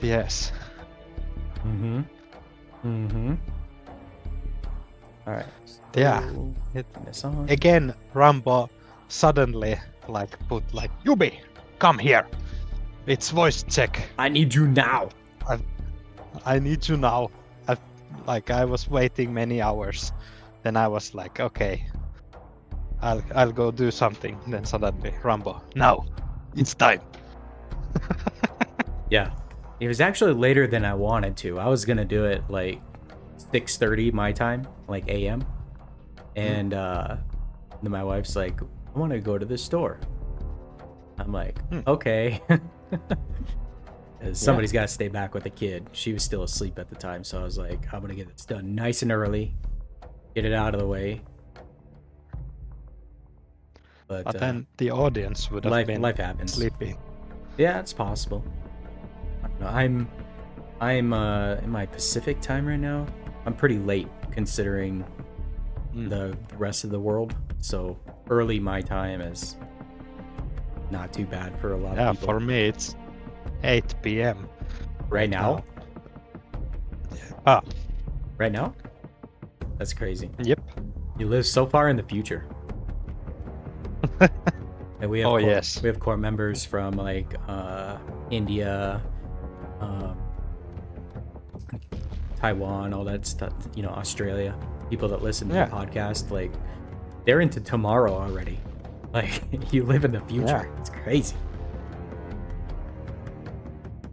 Yes. All right. Yeah. This on. Again, Rambo suddenly put Yubi, come here. It's voice check. I need you now. I need you now. I was waiting many hours. Then I was like, okay, I'll go do something. Then suddenly, Rambo, now, it's time. Yeah, it was actually later than I wanted to. I was gonna do it like 6:30 my time, like a.m. And then my wife's like, I want to go to the store. I'm like, okay. Somebody's got to stay back with the kid. She was still asleep at the time, so I was like, I'm gonna get this done nice and early, get it out of the way. But then the audience would have been life happens. sleeping. Yeah, it's possible. I don't know. I'm in my Pacific time right now. I'm pretty late considering the rest of the world. So early my time is not too bad for a lot of people. Yeah, for me it's 8 p.m. Right now? Right now? That's crazy. Yep. You live so far in the future. And we have we have core members from like India, Taiwan, all that stuff, Australia. People that listen to the podcast, like they're into tomorrow already. Like you live in the future. Yeah. It's crazy.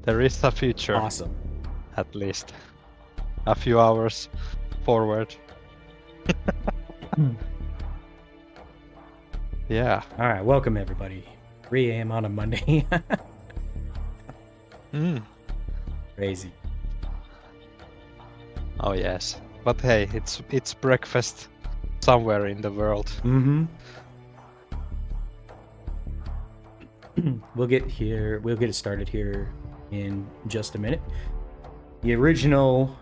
There is a future. Awesome. At least a few hours forward. Yeah. All right. Welcome everybody. 3 a.m. on a Monday. Crazy. Oh yes. But hey, it's breakfast somewhere in the world. We'll get it started here in just a minute. The original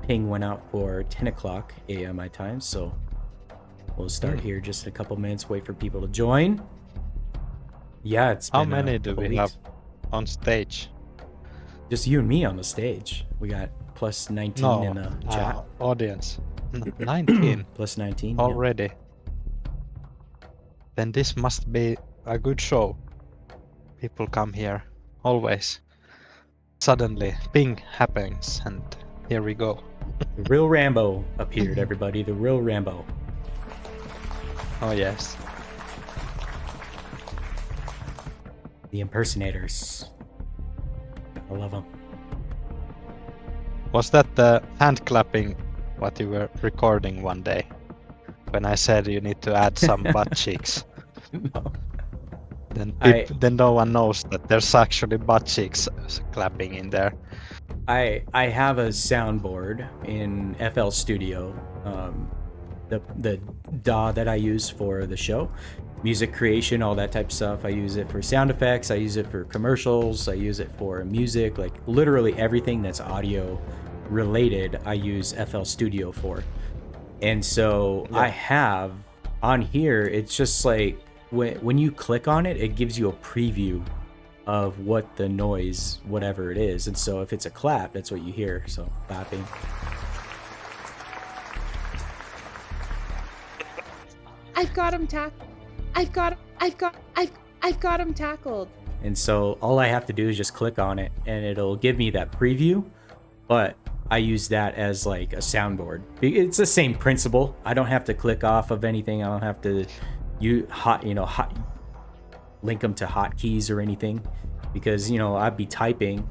ping went out for 10 o'clock a.m. my time, so we'll start here just a couple minutes, wait for people to join. Yeah, it's been How many do we have on stage? Just you and me on the stage. We got plus 19 in the chat. Audience. 19. Plus 19. Already. Yeah. Then this must be a good show. People come here always. Suddenly, ping happens, and here we go. The real Rambo appeared, everybody. The real Rambo. Oh yes. The impersonators. I love them. Was that the hand clapping what you were recording one day? When I said you need to add some butt cheeks. No. Then no one knows that there's actually butt cheeks clapping in there. I have a soundboard in FL Studio, the DAW that I use for the show, music creation, all that type of stuff. I use it for sound effects. I use it for commercials. I use it for music, like literally everything that's audio related. I use FL Studio for, and so I have on here. It's just like when you click on it, it gives you a preview of what the noise, whatever it is. And so if it's a clap, that's what you hear. So clapping. I've got him tackled. And so all I have to do is just click on it and it'll give me that preview. But I use that as like a soundboard. It's the same principle. I don't have to click off of anything. I don't have to link them to hotkeys or anything, because I'd be typing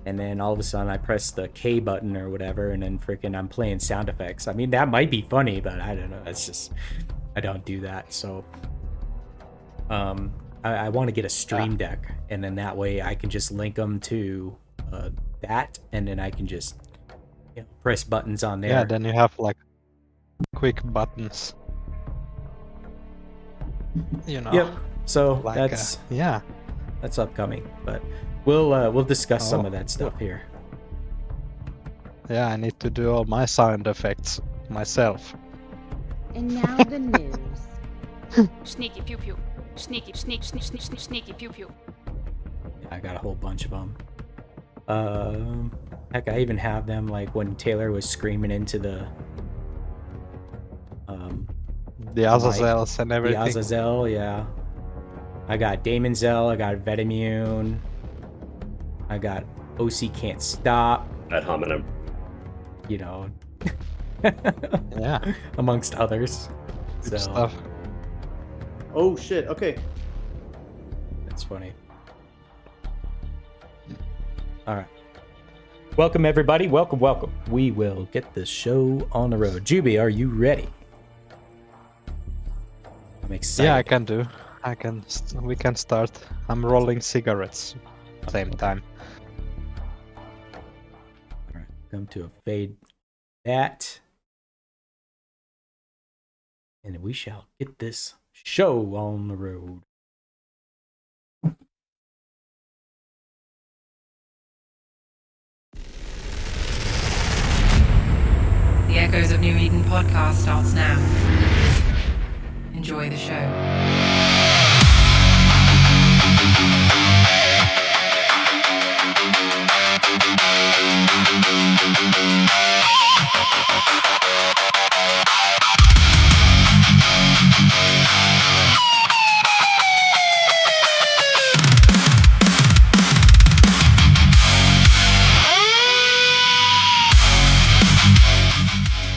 and then all of a sudden I press the K button or whatever and then freaking I'm playing sound effects. I mean, that might be funny, but I don't know. It's just I don't do that. So I want to get a Stream Deck, and then that way I can just link them to that, and then I can just press buttons on there. Yeah, then you have like quick buttons. Yep. So like, that's upcoming, but we'll discuss some of that stuff here. Yeah, I need to do all my sound effects myself. And now the news. Sneaky pew pew. Sneaky pew pew. Yeah, I got a whole bunch of them. Heck, I even have them like when Taylor was screaming into the The Azazels and the everything. Azazel, yeah. I got Damon Zell, I got Vetemune, I got OC Can't Stop, Ad hominem. you know, Yeah, amongst others. good So stuff. Oh shit. Okay. that's funny. All right. Welcome, everybody. Welcome, welcome. We will get this show on the road. Juby, are you ready? I'm excited. Yeah, I can do. We can start. I'm rolling cigarettes. Same time. All right. Come to a fade that. And we shall get this show on the road. The Echoes of New Eden podcast starts now. Enjoy the show.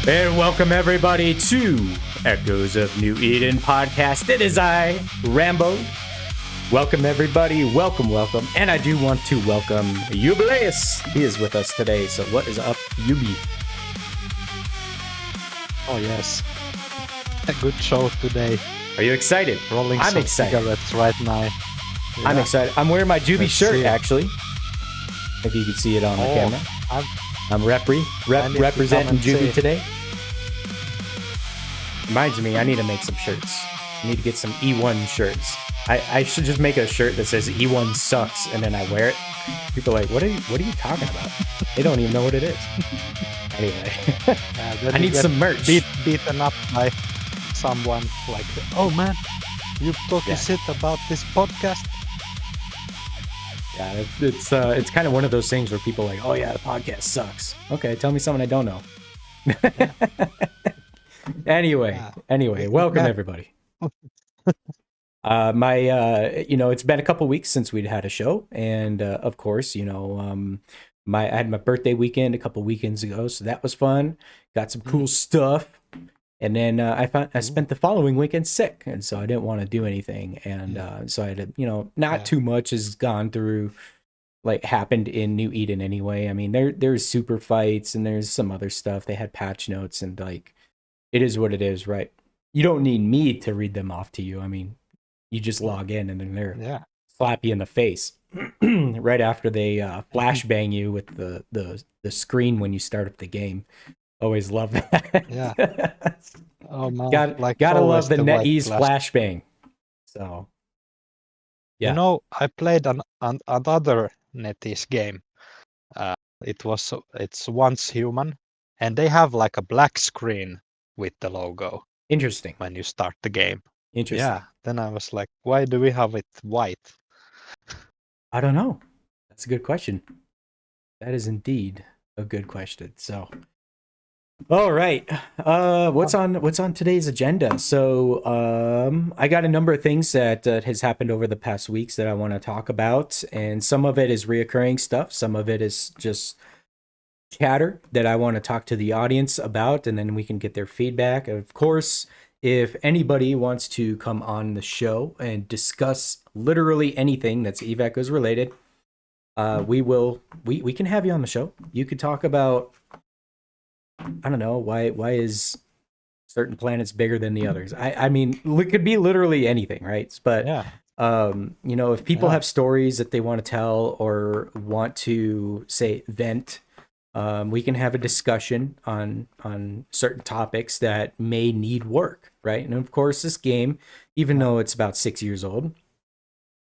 And welcome everybody to Echoes of New Eden podcast. It is I, Rambo. Welcome everybody, welcome. And I do want to welcome Jubileus. He is with us today. So what is up, Yubi? Oh yes, a good show today. Are you excited? Rolling I'm some excited. cigarettes right now. I'm Yeah. excited. I'm wearing my Juby Let's shirt see. actually. If you can see it on the camera. I'm I need to representing come and Juby see. today. Reminds me, I need to make some shirts. I need to get some EONE shirts. I should just make a shirt that says EONE sucks, and then I wear it. People are like, what are you talking about? They don't even know what it is. Anyway, then I you need get some merch. Beaten up by someone like, oh man, you talking Yeah. shit about this podcast. Yeah, it's kind of one of those things where people are like, oh yeah, the podcast sucks. Okay, tell me something I don't know. Anyway, welcome Yeah. everybody. It's been a couple weeks since we'd had a show, and of course, I had my birthday weekend a couple weekends ago, so that was fun. Got some cool stuff, and then I spent the following weekend sick, and so I didn't want to do anything, and so I had to, not Yeah. too much has gone through, like happened in New Eden anyway. I mean, there's super fights and there's some other stuff. They had patch notes, and like, it is what it is, right? You don't need me to read them off to you. I mean, you just log in and then they're Yeah. slap you in the face right after they flashbang you with the screen when you start up the game. Always love that. Yeah. Oh man, Gotta always love the white NetEase flash. flashbang. So yeah. You know, I played another NetEase game. It's Once Human, and they have like a black screen with the logo Interesting. when you start the game. Interesting. Yeah. Then I was like, why do we have it white? I don't know. That's a good question. That is indeed a good question. So, all right. What's on today's agenda? So, I got a number of things that has happened over the past weeks that I want to talk about, and some of it is reoccurring stuff. Some of it is just chatter that I want to talk to the audience about, and then we can get their feedback. Of course, if anybody wants to come on the show and discuss literally anything that's Eve Echoes related, we can have you on the show. You could talk about, I don't know, why is certain planets bigger than the others? I mean, it could be literally anything, right? But Yeah. if people Yeah. have stories that they want to tell or want to say vent, we can have a discussion on certain topics that may need work, right? And of course, this game, even though it's about 6 years old,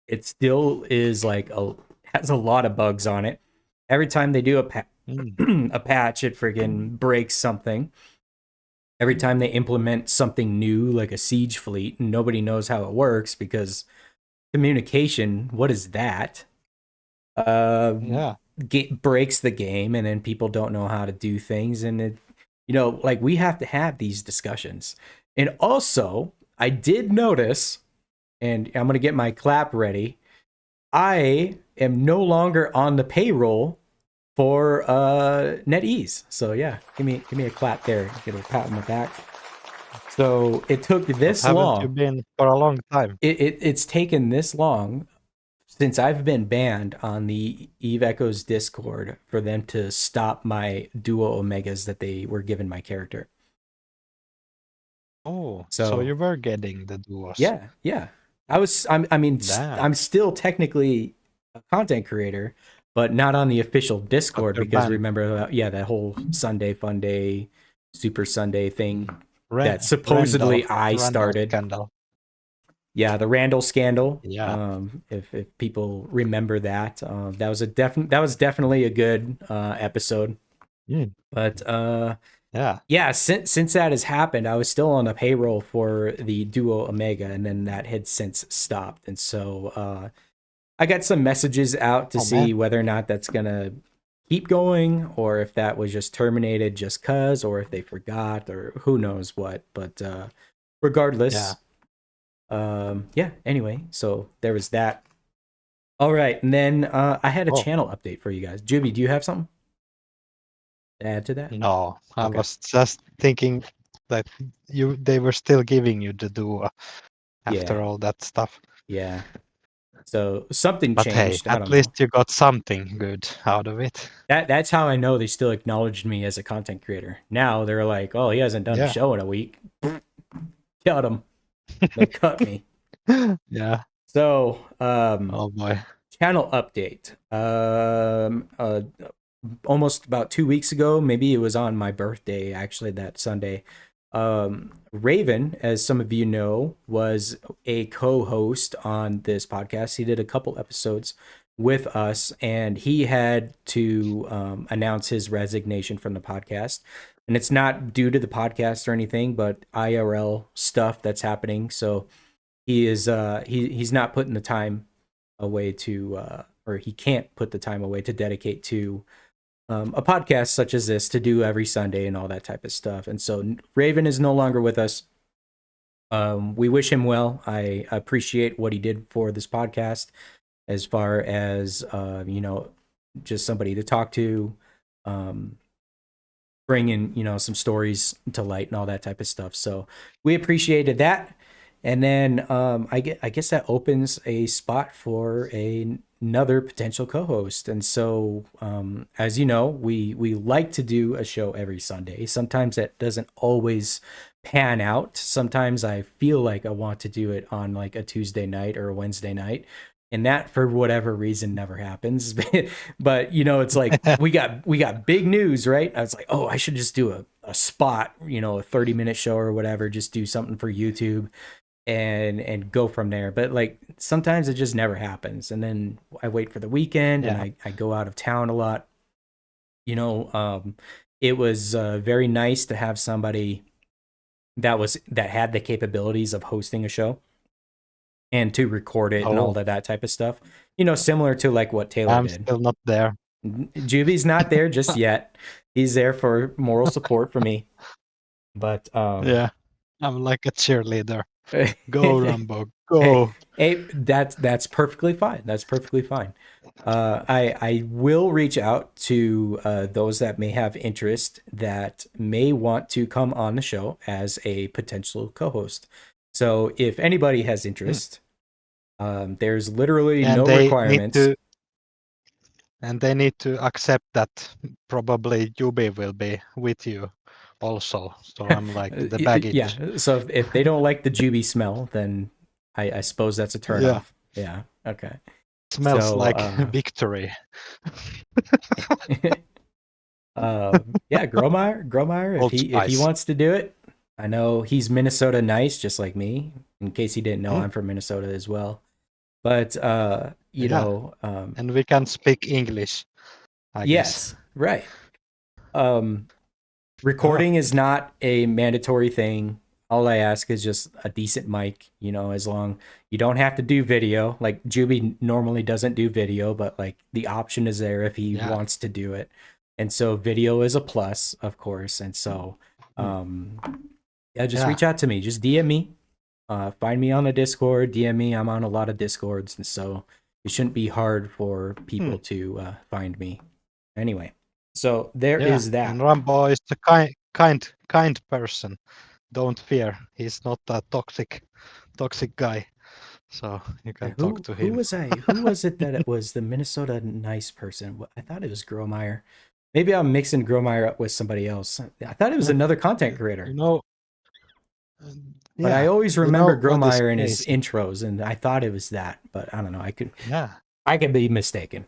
it still is has a lot of bugs on it. Every time they do a patch, it friggin' breaks something. Every time they implement something new, like a siege fleet, and nobody knows how it works because communication, what is that? Yeah. breaks the game, and then people don't know how to do things, and it, like we have to have these discussions. And also, I did notice, and I'm gonna get my clap ready. I am no longer on the payroll for NetEase. So yeah, give me a clap there. Get a pat on the back. So it took But this haven't you long. been for a long time? It's taken this long since I've been banned on the Eve Echoes Discord for them to stop my duo omegas that they were giving my character. Oh, so So you were getting the duos. yeah. I'm Damn. still technically a content creator, but not on the official Discord you're because banned. remember, that whole Sunday Fun Day, Super Sunday thing that supposedly I Randall started. scandal. Yeah, the Randall scandal. Yeah. If people remember that, that was definitely a good episode. Mm, But yeah. yeah, since that has happened, I was still on the payroll for the Duo Omega, and then that had since stopped. And so I got some messages out to Oh see man. whether or not that's gonna keep going, or if that was just terminated just cause, or if they forgot, or who knows what. But regardless, yeah. Anyway, so there was that. All right, and then I had a Oh channel update for you guys. Juby, do you have something to add to that? no, I Okay. was just thinking that they were still giving you the duo after Yeah. all that stuff. Yeah. So something But hey, changed. I at don't know. least you got something good out of it. That's how I know they still acknowledged me as a content creator. Now they're like, "Oh, he hasn't done a Yeah. show in a week." Cut him. They cut me. Yeah. So, Oh boy. channel update. Almost about 2 weeks ago, maybe it was on my birthday, actually, that Sunday. Raven, as some of you know, was a co-host on this podcast. He did a couple episodes with us, and he had to announce his resignation from the podcast. And it's not due to the podcast or anything, but IRL stuff that's happening. So he is he's not putting the time away to or he can't put the time away to dedicate to a podcast such as this to do every Sunday and all that type of stuff. And so Raven is no longer with us. We wish him well. I appreciate what he did for this podcast, as far as just somebody to talk to, bring in some stories to light and all that type of stuff. So we appreciated that. And then I guess that opens a spot for another potential co-host. And so, as you know, we like to do a show every Sunday. Sometimes that doesn't always pan out. Sometimes I feel like I want to do it on like a Tuesday night or a Wednesday night. And that, for whatever reason, never happens. But it's like we got big news, right? I was like, oh, I should just do a spot, a 30-minute show or whatever. Just do something for YouTube and go from there. But like sometimes it just never happens, and then I wait for the weekend, and I go out of town a lot. It was very nice to have somebody that had the capabilities of hosting a show and to record it and all that type of stuff. Similar to like what Taylor I'm did. still not there. Juby's not there just yet. He's there for moral support for me. But yeah, I'm like a cheerleader. Go Rambo, go. Hey, that's perfectly fine. That's perfectly fine. I will reach out to those that may have interest, that may want to come on the show as a potential co-host. So if anybody has interest, there's literally no requirements. And they need to accept that probably Yubi will be with you also. So I'm like the baggage. Yeah. So if they don't like the Juby smell, then I suppose that's a turnoff. Yeah. Okay. Smells like victory. Yeah, Gromeyer, if he wants to do it. I know he's Minnesota nice, just like me. In case he didn't know, I'm from Minnesota as well. But you know, and we can speak English. I guess. Right. Recording is not a mandatory thing All I ask is just a decent mic, as long you don't have to do video. Like Juby normally doesn't do video, but like the option is there if he Yeah. wants to do it. And so video is a plus, of course. And so just Yeah. reach out to me. Just DM me. Find me on the Discord, DM me. I'm on a lot of Discords, and so it shouldn't be hard for people to find me. Anyway, so there is that. And Rambo is the kind person. Don't fear. He's not a toxic guy. So you can talk to him. Who was I? Who was it that it was the Minnesota nice person? I thought it was Gromeyer. Maybe I'm mixing Gromeyer up with somebody else. I thought it was another content creator. But I always remember Gromeyer in his intros, and I thought it was that. But I don't know. I could be mistaken.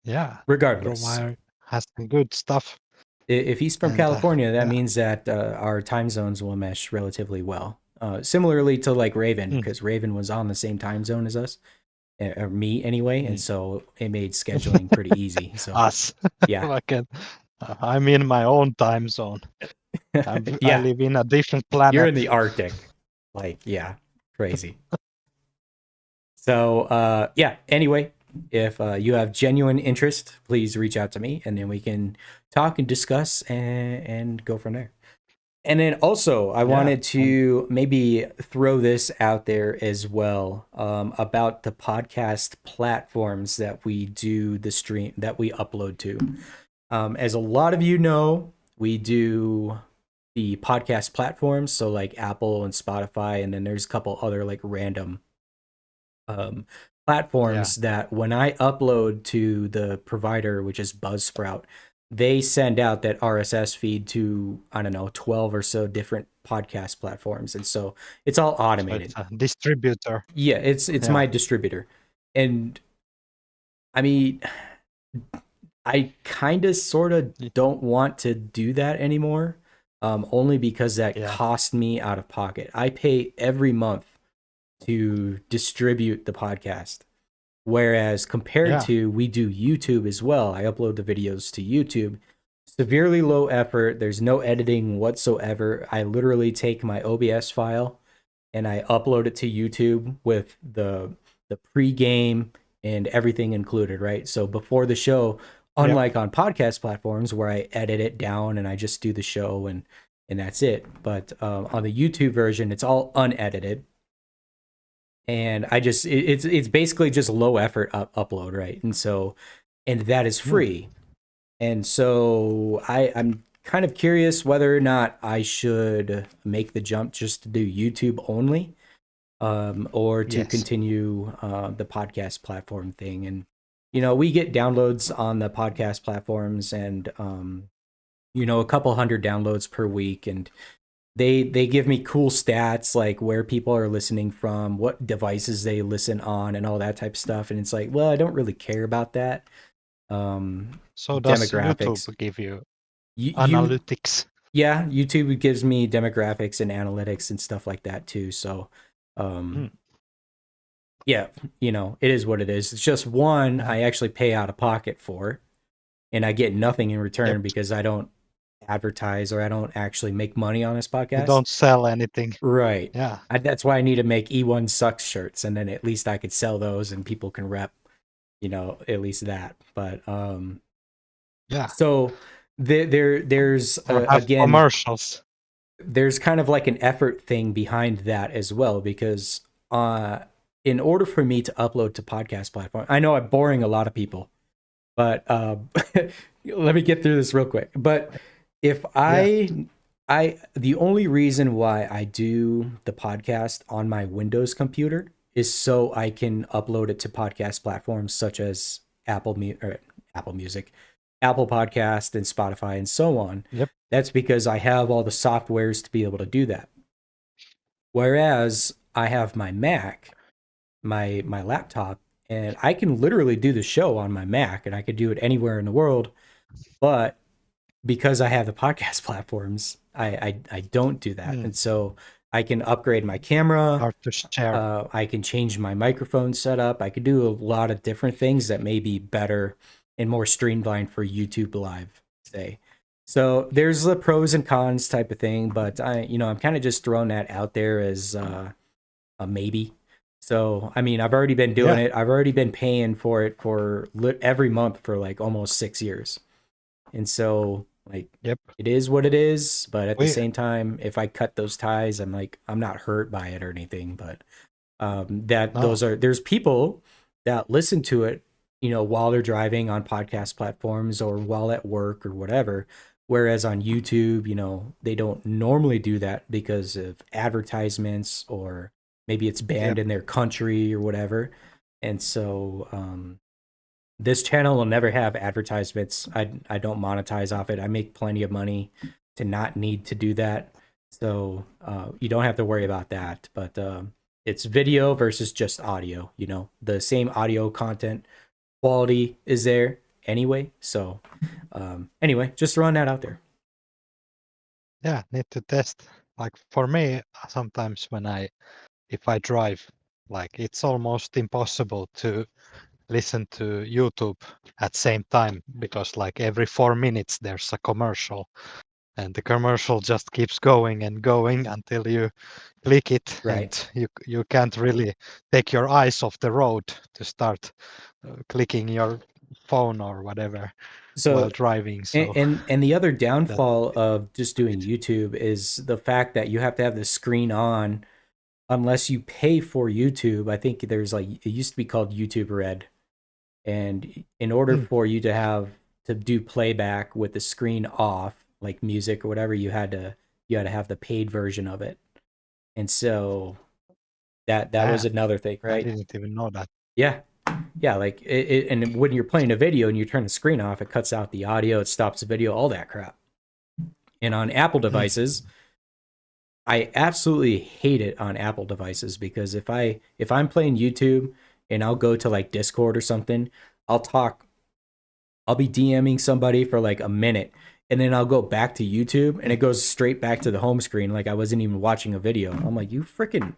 Yeah. Regardless, Gromeyer has some good stuff. If he's from California, that means that our time zones will mesh relatively well. Similarly to like Raven, because Raven was on the same time zone as us, or me anyway, and so it made scheduling pretty easy. So us, yeah, I'm in my own time zone. I live in a different planet. You're in the Arctic, crazy. So anyway, if you have genuine interest, please reach out to me, and then we can talk and discuss and go from there. And then also, I wanted to maybe throw this out there as well about the podcast platforms that we do the stream that we upload to. As a lot of you know, we do the podcast platforms, so like Apple and Spotify, and then there's a couple other like random platforms that when I upload to the provider, which is Buzzsprout, they send out that RSS feed to, 12 or so different podcast platforms. And so it's all automated. So it's a distributor. Yeah, it's my distributor. And I mean, I kind of sort of don't want to do that anymore, only because that cost me out of pocket. I pay every month to distribute the podcast. Whereas compared to, we do YouTube as well. I upload the videos to YouTube. Severely low effort. There's no editing whatsoever. I literally take my OBS file and I upload it to YouTube with the pre-game and everything included, right? So before the show, unlike on podcast platforms where I edit it down and I just do the show and that's it. But on the YouTube version, it's all unedited. And it's basically just low effort upload, right? And that is free. And so I'm kind of curious whether or not I should make the jump just to do YouTube only, or to continue the podcast platform thing. And we get downloads on the podcast platforms, and a couple hundred downloads per week, and they give me cool stats like where people are listening from, what devices they listen on, and all that type of stuff. And it's like, well, I don't really care about that. So does YouTube give you analytics? YouTube gives me demographics and analytics and stuff like that too. So, it is what it is. It's just one I actually pay out of pocket for, and I get nothing in return because I don't advertise or I don't actually make money on this podcast. You don't sell anything. Right. Yeah. That's why I need to make E1 Sucks shirts, and then at least I could sell those and people can rep, at least that. But so there's again commercials. There's kind of like an effort thing behind that as well, because in order for me to upload to podcast platform, I know I'm boring a lot of people, but let me get through this real quick. But if the only reason why I do the podcast on my Windows computer is so I can upload it to podcast platforms such as Apple Music, Apple Podcast, and Spotify, and so on. Yep. That's because I have all the softwares to be able to do that. Whereas I have my Mac, my laptop, and I can literally do the show on my Mac, and I could do it anywhere in the world. But because I have the podcast platforms, I don't do that. And so I can upgrade my camera. I can change my microphone setup. I could do a lot of different things that may be better and more streamlined for YouTube Live, say. So there's the pros and cons type of thing, but I'm kind of just throwing that out there as a maybe. So I mean, I've already been doing Yeah. it. I've already been paying for it for every month for like almost 6 years, and so like Yep. it is what it is. But at the We same time, if I cut those ties, I'm not hurt by it or anything. But that no. there's people that listen to it, while they're driving on podcast platforms or while at work or whatever. Whereas on YouTube, they don't normally do that because of advertisements, or maybe it's banned Yep. in their country or whatever. And so this channel will never have advertisements. I don't monetize off it. I make plenty of money to not need to do that. So you don't have to worry about that. But it's video versus just audio. The same audio content quality is there anyway. So anyway, just throwing that out there. Yeah, need to test. Like for me, sometimes if I drive, like it's almost impossible to listen to YouTube at same time because like every 4 minutes there's a commercial and the commercial just keeps going and going until you click it Right. and you can't really take your eyes off the road to start clicking your phone or whatever while So driving. and, So and the other that downfall of just doing YouTube is the fact that you have to have the screen on unless you pay for YouTube. I think there's like, it used to be called YouTube Red. And in order Mm. for you to do playback with the screen off, like music or whatever, you had to have the paid version of it. And so that was yeah, another thing, I right? didn't even know that. Yeah. Yeah, like and when you're playing a video and you turn the screen off, it cuts out the audio, it stops the video, all that crap. And on Apple Mm. devices, I absolutely hate it on Apple devices because if I'm playing YouTube and I'll go to like Discord or something, I'll talk I'll be DMing somebody for like a minute and then I'll go back to YouTube and it goes straight back to the home screen like I wasn't even watching a video. I'm like, you freaking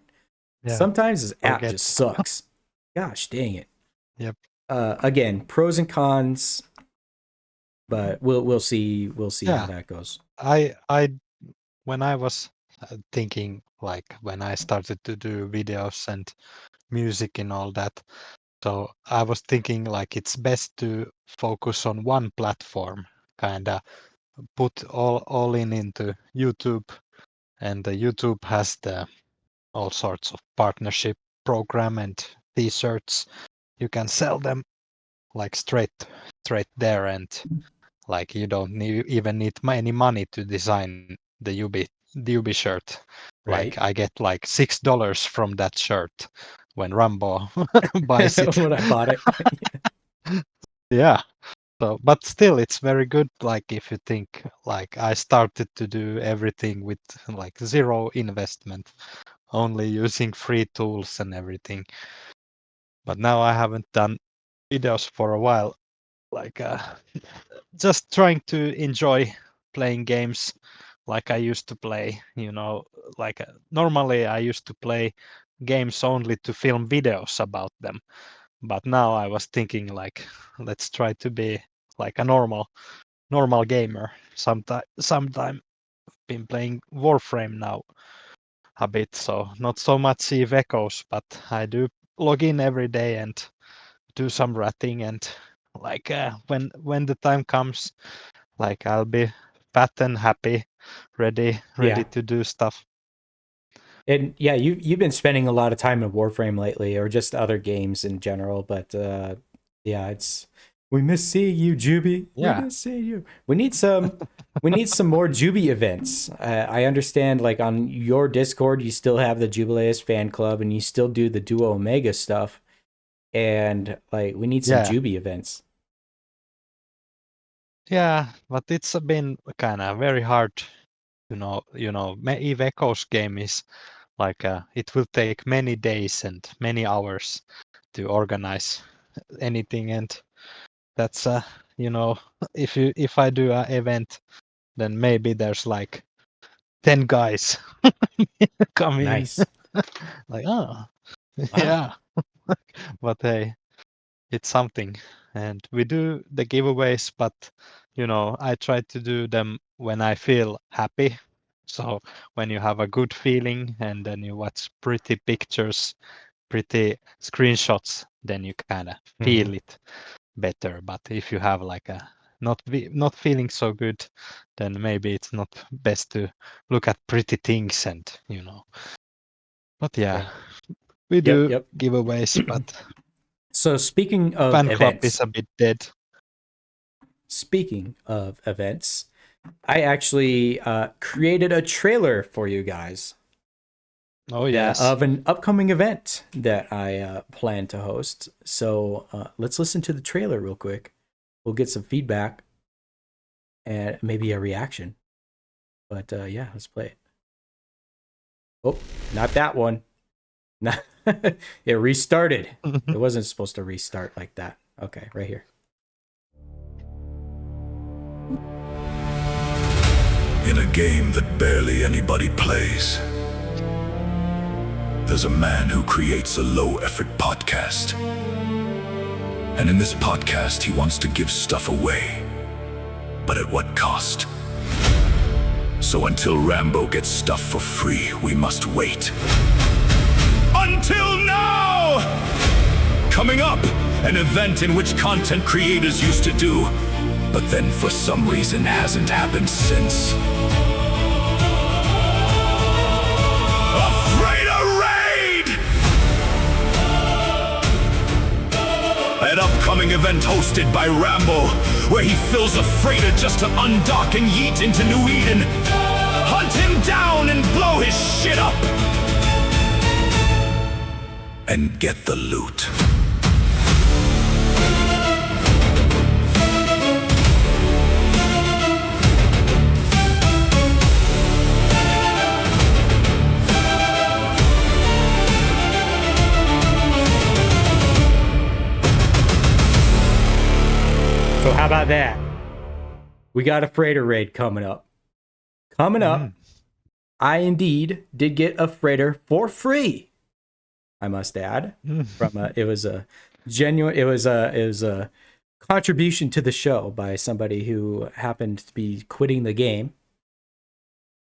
Yeah, sometimes this app forget. just sucks. Gosh dang it. Yep. Again, pros and cons, but we'll see how Yeah, that goes. I when I was thinking like when I started to do videos and music and all that, so I was thinking like it's best to focus on one platform, kind of put all into YouTube, and the YouTube has the all sorts of partnership program and t-shirts. You can sell them like straight there, and like you don't even need any money to design the UB shirt. Like Right? I get like $6 from that shirt when Rambo buys it. When I bought it. Yeah. So, but still, it's very good. Like if you think like I started to do everything with like zero investment, only using free tools and everything. But now I haven't done videos for a while. Like just trying to enjoy playing games like I used to play. Like normally I used to play games only to film videos about them. But now I was thinking like, let's try to be like a normal gamer. Sometime been playing Warframe now a bit, so not so much Eve Echoes, but I do log in every day and do some ratting and like when the time comes, like I'll be fat and happy, ready Yeah. to do stuff. And yeah, you've been spending a lot of time in Warframe lately, or just other games in general. But yeah, it's we miss seeing you, Juby. We Yeah, miss seeing you. We need some more Juby events. I understand, like on your Discord, you still have the Jubileus fan club, and you still do the Duo Omega stuff. And like, we need some yeah, Juby events. yeah. But it's been kind of very hard. Eve Echoes game is like it will take many days and many hours to organize anything, and that's you know if I do an event, then maybe there's like 10 guys come in. Nice. Like, oh Wow. yeah. But hey, it's something. and we do the giveaways, but I try to do them when I feel happy. So when you have a good feeling and then you watch pretty pictures, pretty screenshots, then you kind of feel it better. But if you have like a not feeling so good, then maybe it's not best to look at pretty things and But yeah, Okay. we do Yep. giveaways, but So speaking of fan club events, is a bit dead. speaking of events, I actually created a trailer for you guys. Oh yes. Of an upcoming event that I plan to host. So let's listen to the trailer real quick. We'll get some feedback and maybe a reaction. But yeah, let's play it. Oh, not that one. It restarted. It wasn't supposed to restart like that. Okay, right here. In a game that barely anybody plays, there's a man who creates a low-effort podcast. And in this podcast, he wants to give stuff away. But at what cost? So until Rambo gets stuff for free, we must wait. Until now! Coming up, an event in which content creators used to do, but then for some reason hasn't happened since. An upcoming event hosted by Rambo, where he fills a freighter just to undock and yeet into New Eden. Hunt him down and blow his shit up. And get the loot. So how about that? We got a freighter raid coming up. I indeed did get a freighter for free. I must add, it was a contribution to the show by somebody who happened to be quitting the game,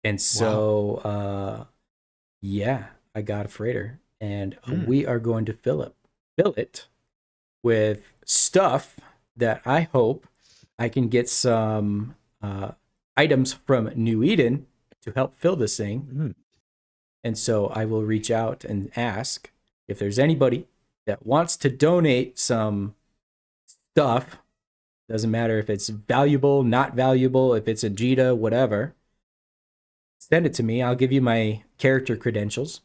and so yeah, I got a freighter, and we are going to fill it with stuff that I hope I can get some items from New Eden to help fill this thing. And so I will reach out and ask if there's anybody that wants to donate some stuff. Doesn't matter if it's valuable, not valuable, if it's a Jita, whatever. Send it to me. I'll give you my character credentials.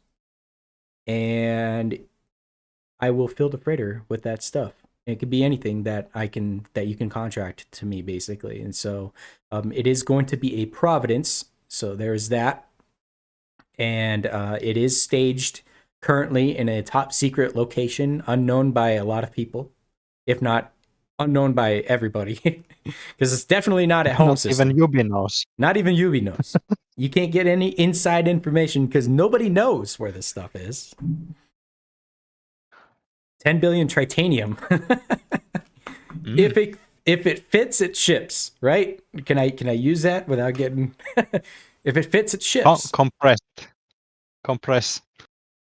And I will fill the freighter with that stuff. It could be anything that you can contract to me, basically. And so it is going to be a Providence. So there's that. And it is staged currently in a top secret location, unknown by a lot of people, if not unknown by everybody. Because it's definitely not at home Not system. even Yubi knows. Not even Yubi knows. You can't get any inside information because nobody knows where this stuff is. 10 billion tritanium. If it fits, it ships, right? Can I use that without getting? If it fits, it ships. Compress.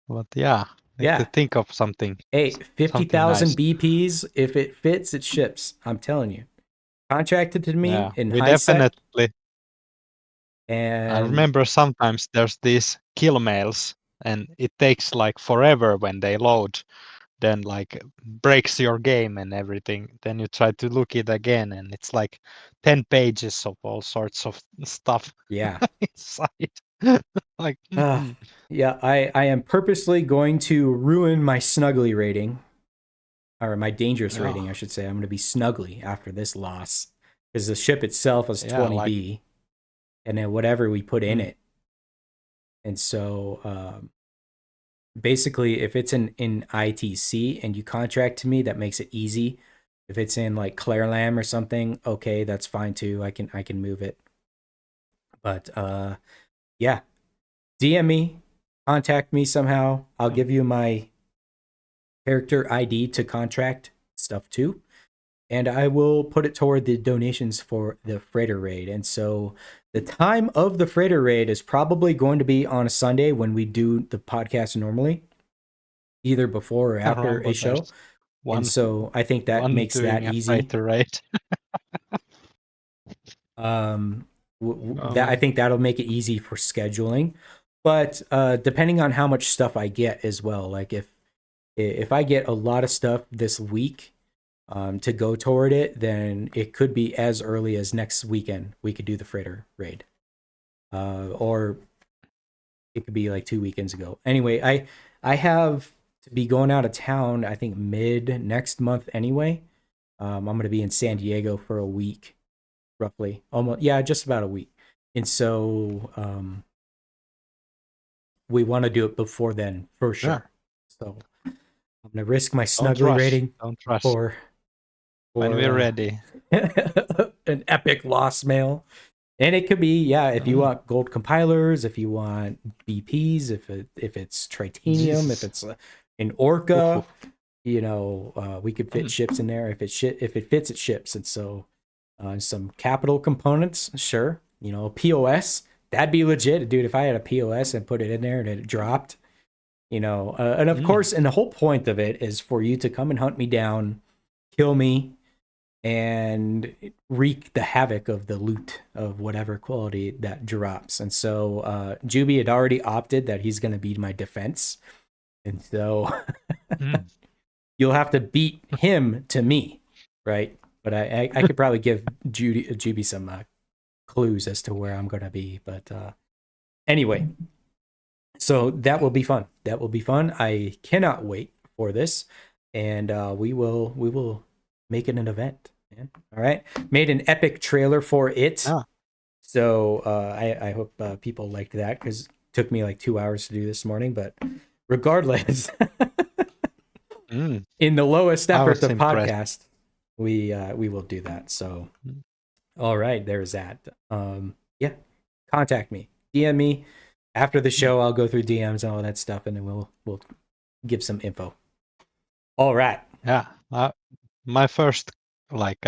But yeah, need to think of something. Hey, 50,000 nice. BPs. If it fits, it ships. I'm telling you. Contracted to me in we high sec, definitely. and I remember sometimes there's these kill mails, and it takes like forever when they load. Then like breaks your game and everything. Then you try to look it again, and it's like 10 pages of all sorts of stuff. Yeah. Inside. Like. Yeah, I am purposely going to ruin my snuggly rating, or my dangerous rating, I should say. I'm going to be snuggly after this loss, because the ship itself is 20B, and then whatever we put in it. And so basically, if it's in ITC and you contract to me, that makes it easy. If it's in like Clairlam or something, okay, that's fine too. I can move it. But yeah, DM me, contact me somehow. I'll give you my character ID to contract stuff too. and I will put it toward the donations for the freighter raid. And so the time of the freighter raid is probably going to be on a Sunday when we do the podcast normally, either before or after Rambo, a show. there's one, And so I think that one makes that doing a easy. freighter raid. That I think that'll make it easy for scheduling. But depending on how much stuff I get as well, like if I get a lot of stuff this week to go toward it, then it could be as early as next weekend we could do the freighter raid, or it could be like 2 weekends ago. Anyway, I have to be going out of town. I think mid next month anyway. I'm going to be in San Diego for a week, roughly, almost, yeah, just about a week. And so we want to do it before then for sure. Yeah. So I'm going to risk my Don't snuggly rush. rating Don't rush. for When we're ready. an epic lost mail. And it could be, yeah, if you want gold compilers, if you want BPs, if it's tritanium, if it's an orca, you know, we could fit ships in there. If it fits, it ships. And so some capital components, sure. You know, POS, that'd be legit, dude. If I had a POS and put it in there and it dropped, you know, and of course, and the whole point of it is for you to come and hunt me down, kill me, and wreak the havoc of the loot of whatever quality that drops. And so Juby had already opted that he's going to be my defense. And so you'll have to beat him to me, right? But I could probably give Juby some clues as to where I'm going to be. But anyway, so that will be fun. That will be fun. I cannot wait for this. And we will make it an event. Man. All right. Made an epic trailer for it. Ah. So I hope people liked that, because it took me like 2 hours to do this morning. But regardless, in the lowest effort of podcast, we will do that. So all right, there's that. Yeah, contact me, DM me after the show. I'll go through DMs and all that stuff, and then we'll give some info. All right. Yeah. My first, like,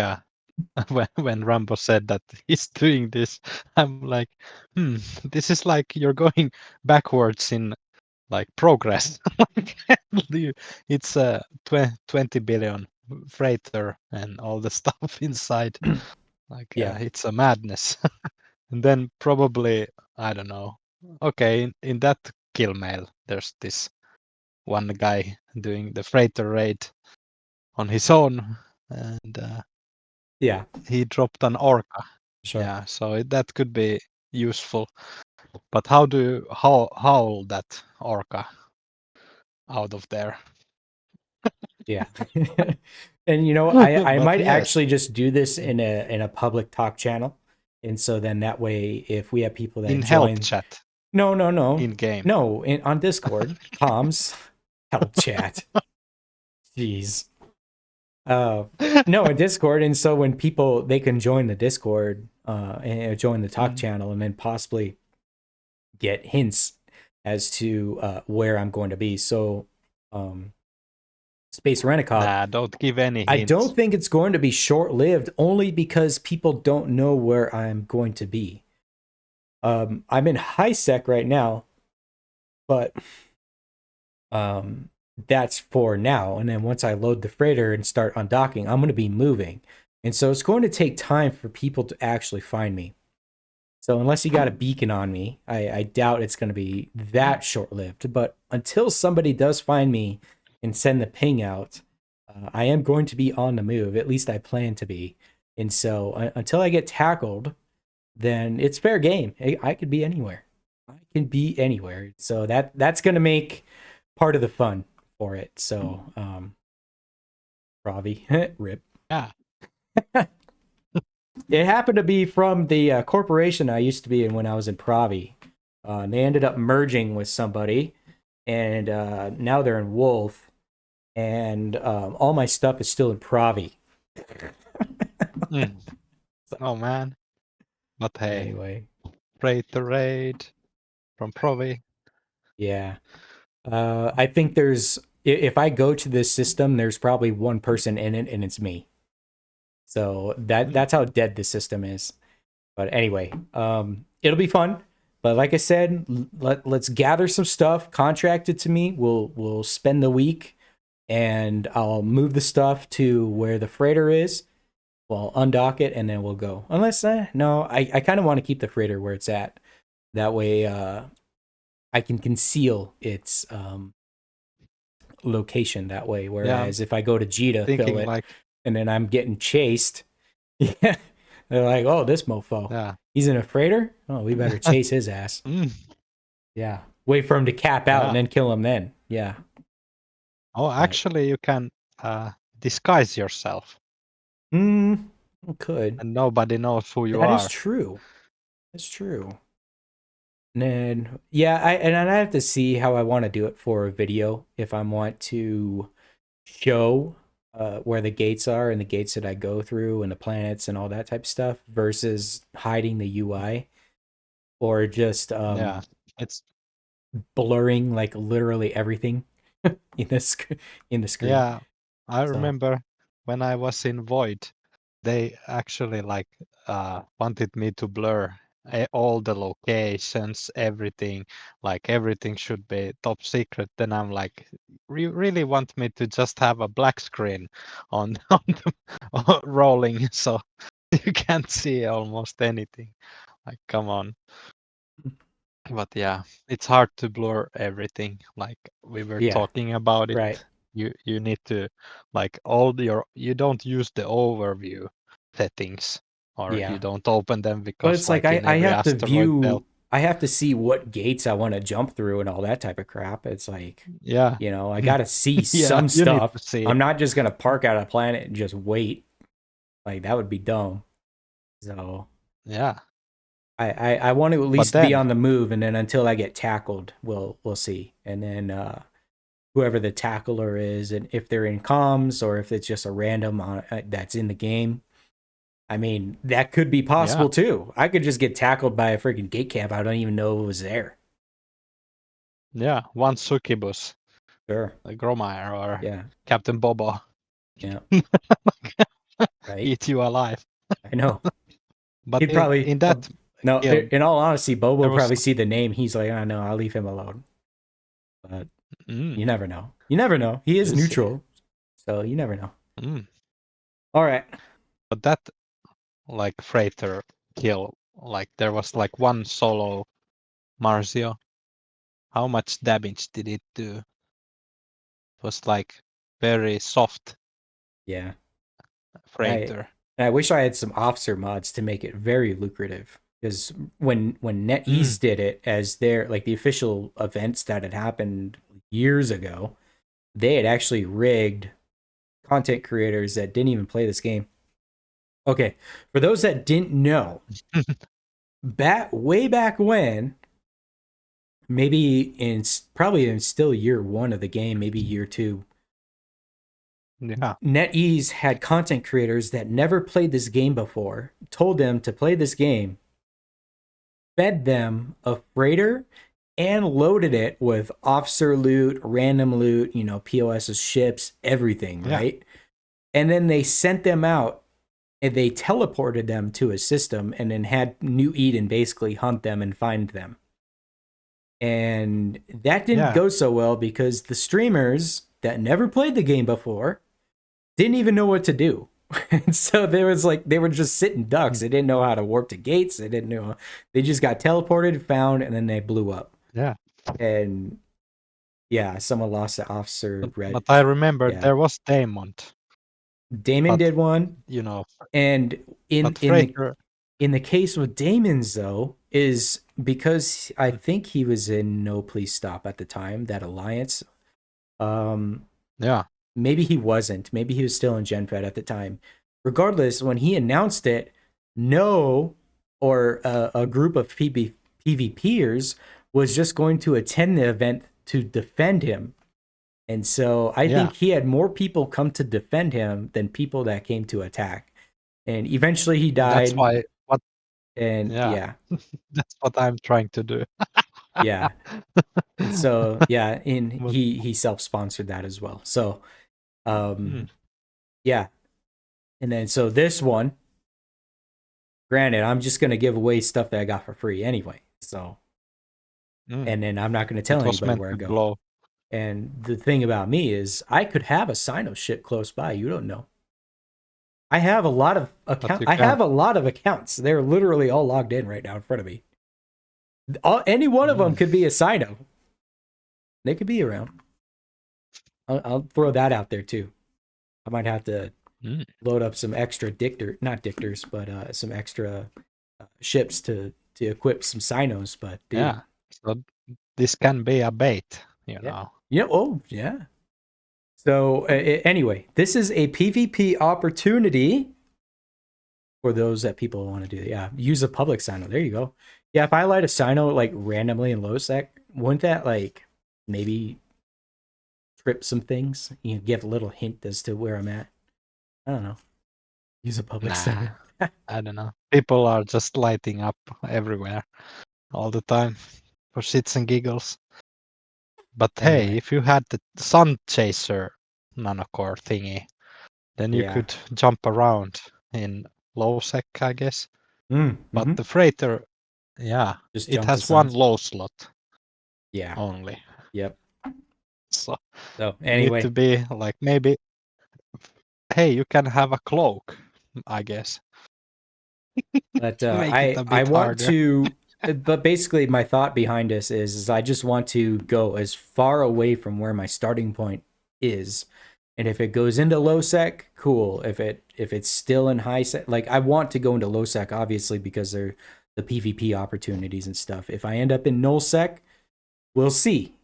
when Rambo said that he's doing this, I'm like, this is like you're going backwards in like progress. It's a 20 billion freighter and all the stuff inside. Like, Yeah. it's a madness. And then probably, I don't know. Okay, in that kill mail, there's this one guy doing the freighter raid on his own, and Yeah. he dropped an orca. Sure. Yeah, so that could be useful. But how do you haul that orca out of there? Yeah. And you know, I But might yes. actually just do this in a public talk channel. And so then that way, if we have people that In join, help chat, no, in game. no, on Discord, comms, help chat. Jeez. No, in Discord. And so when people, they can join the Discord, and join the talk channel, and then possibly get hints as to where I'm going to be. So, Space Rent-A-Cop. Nah, don't give any hints. I don't think it's going to be short-lived, only because people don't know where I'm going to be. I'm in high sec right now, but that's for now. And then once I load the freighter and start undocking, I'm going to be moving. And so it's going to take time for people to actually find me. So unless you got a beacon on me, I doubt it's going to be that short-lived. But until somebody does find me and send the ping out, I am going to be on the move. At least I plan to be. And so until I get tackled, then it's fair game. I could be anywhere. I can be anywhere. So that's going to make part of the fun for it. So, Ravi, rip. Yeah. It happened to be from the corporation I used to be in when I was in Pravi. They ended up merging with somebody, and now they're in Wolf, and all my stuff is still in Pravi. Oh man. But hey, Anyway, freighter raid from Provi. yeah. I think if I go to this system, there's probably one person in it, and it's me. So that's how dead the system is. But anyway, it'll be fun. But like I said, let's gather some stuff, contract it to me. We'll spend the week, and I'll move the stuff to where the freighter is. We'll undock it, and then we'll go. Unless no, I kind of want to keep the freighter where it's at. That way, I can conceal its location that way. Whereas if I go to Jita, fill Thinking it, like, and then I'm getting chased, yeah, they're like, "Oh, this mofo, yeah. he's in a freighter. Oh, we better chase his ass." Mm, Yeah, wait for him to cap out Yeah. and then kill him. Then, yeah, Oh, actually, you can disguise yourself, could. and nobody knows who you That is are. true. That's true. And then, yeah, I have to see how I want to do it for a video. If I want to show where the gates are and the gates that I go through and the planets and all that type of stuff versus hiding the UI, or just Yeah, it's blurring like literally everything in in the screen. yeah. I So remember when I was in Void, they actually like wanted me to blur all the locations, everything. Like everything should be top secret. Then I'm like, you really want me to just have a black screen on on the rolling, so you can't see almost anything. Like, come on. But yeah, it's hard to blur everything. Like we were yeah, talking about it. right. You need to like you don't use the overview settings, or Yeah. you don't open them But because it's like like in I every have to asteroid belt. I have to see what gates I want to jump through and all that type of crap. It's like, Yeah. I got to see Yeah, some you need stuff. to see it. I'm not just going to park out a planet and just wait. Like that would be dumb. So Yeah. I want to at But least be then on the move, and then until I get tackled, we'll see. And then whoever the tackler is, and if they're in comms or if it's just a random that's in the game, I mean, that could be possible yeah. too. I could just get tackled by a freaking gate camp. I don't even know it was there. Yeah. One succubus, Sure. like Gromire or Yeah. Captain Bobo, Yeah. Right. eat you alive. I know. But He'd probably in that no. guild, In all honesty, Bobo there will was probably see the name. He's like, I know. I'll leave him alone. But mm, you never know. You never know. He is we'll see. neutral, so you never know. Mm. All right. But that like freighter kill, like there was like one solo Marzio. How much damage did it do? It was like very soft Yeah. freighter. I wish I had some officer mods to make it very lucrative. Because when NetEase did it as their like the official events that had happened years ago, they had actually rigged content creators that didn't even play this game. Okay, for those that didn't know, way back when, maybe probably in still year 1 of the game, maybe year 2, Yeah. NetEase had content creators that never played this game before, told them to play this game, fed them a freighter, and loaded it with officer loot, random loot, POS's ships, everything, Yeah. right? And then they sent them out and they teleported them to a system and then had New Eden basically hunt them and find them. And that didn't go so well because the streamers that never played the game before didn't even know what to do. And so there was like, they were just sitting ducks. They didn't know how to warp to gates. They didn't know. They just got teleported, found, and then they blew up. Yeah. And yeah, someone lost the officer. But I remember there was Daemont. Damon did one. And in the case with Damon's though, is because I think he was in No Please Stop at the time, that alliance. Yeah. Maybe he wasn't. Maybe he was still in GenFed at the time. Regardless, when he announced it, a group of PvPers was just going to attend the event to defend him. And so I think he had more people come to defend him than people that came to attack. And eventually he died. That's why that's what I'm trying to do. Yeah. And so he self-sponsored that as well. So yeah. And then so this one, granted, I'm just gonna give away stuff that I got for free anyway. So, and then I'm not gonna tell It was anybody meant where I to go. blow. And the thing about me is, I could have a Sino ship close by. You don't know. I have a lot of But you I have can't. a lot of accounts. They're literally all logged in right now in front of me. Any one of them could be a Sino. They could be around. I'll throw that out there too. I might have to Mm. load up some extra not dictors, but some extra ships to equip some Sinos. But dude, Yeah. So this can be a bait, you Yeah. know. yeah, oh yeah. So anyway, this is a PvP opportunity for those that people want to do. Yeah, use a public Sino. There you go. Yeah, if I light a Sino like randomly in low sec, wouldn't that like maybe trip some things? You know, give a little hint as to where I'm at. I don't know. Use a public Nah, Sino. I don't know. People are just lighting up everywhere all the time for shits and giggles. But hey, Anyway. if you had the Sun Chaser nanocore thingy, then you Yeah. could jump around in low sec, I guess. But Mhm. the freighter, yeah, Just it jump to has one suns. low slot Yeah. only. Yep. So So you need anyway, to be like maybe, hey, you can have a cloak, I guess. but Make it a I bit want harder. to. But basically, my thought behind this is I just want to go as far away from where my starting point is, and if it goes into low sec, cool. If it's still in high sec, like I want to go into low sec, obviously because they're the PvP opportunities and stuff. If I end up in null sec, we'll see.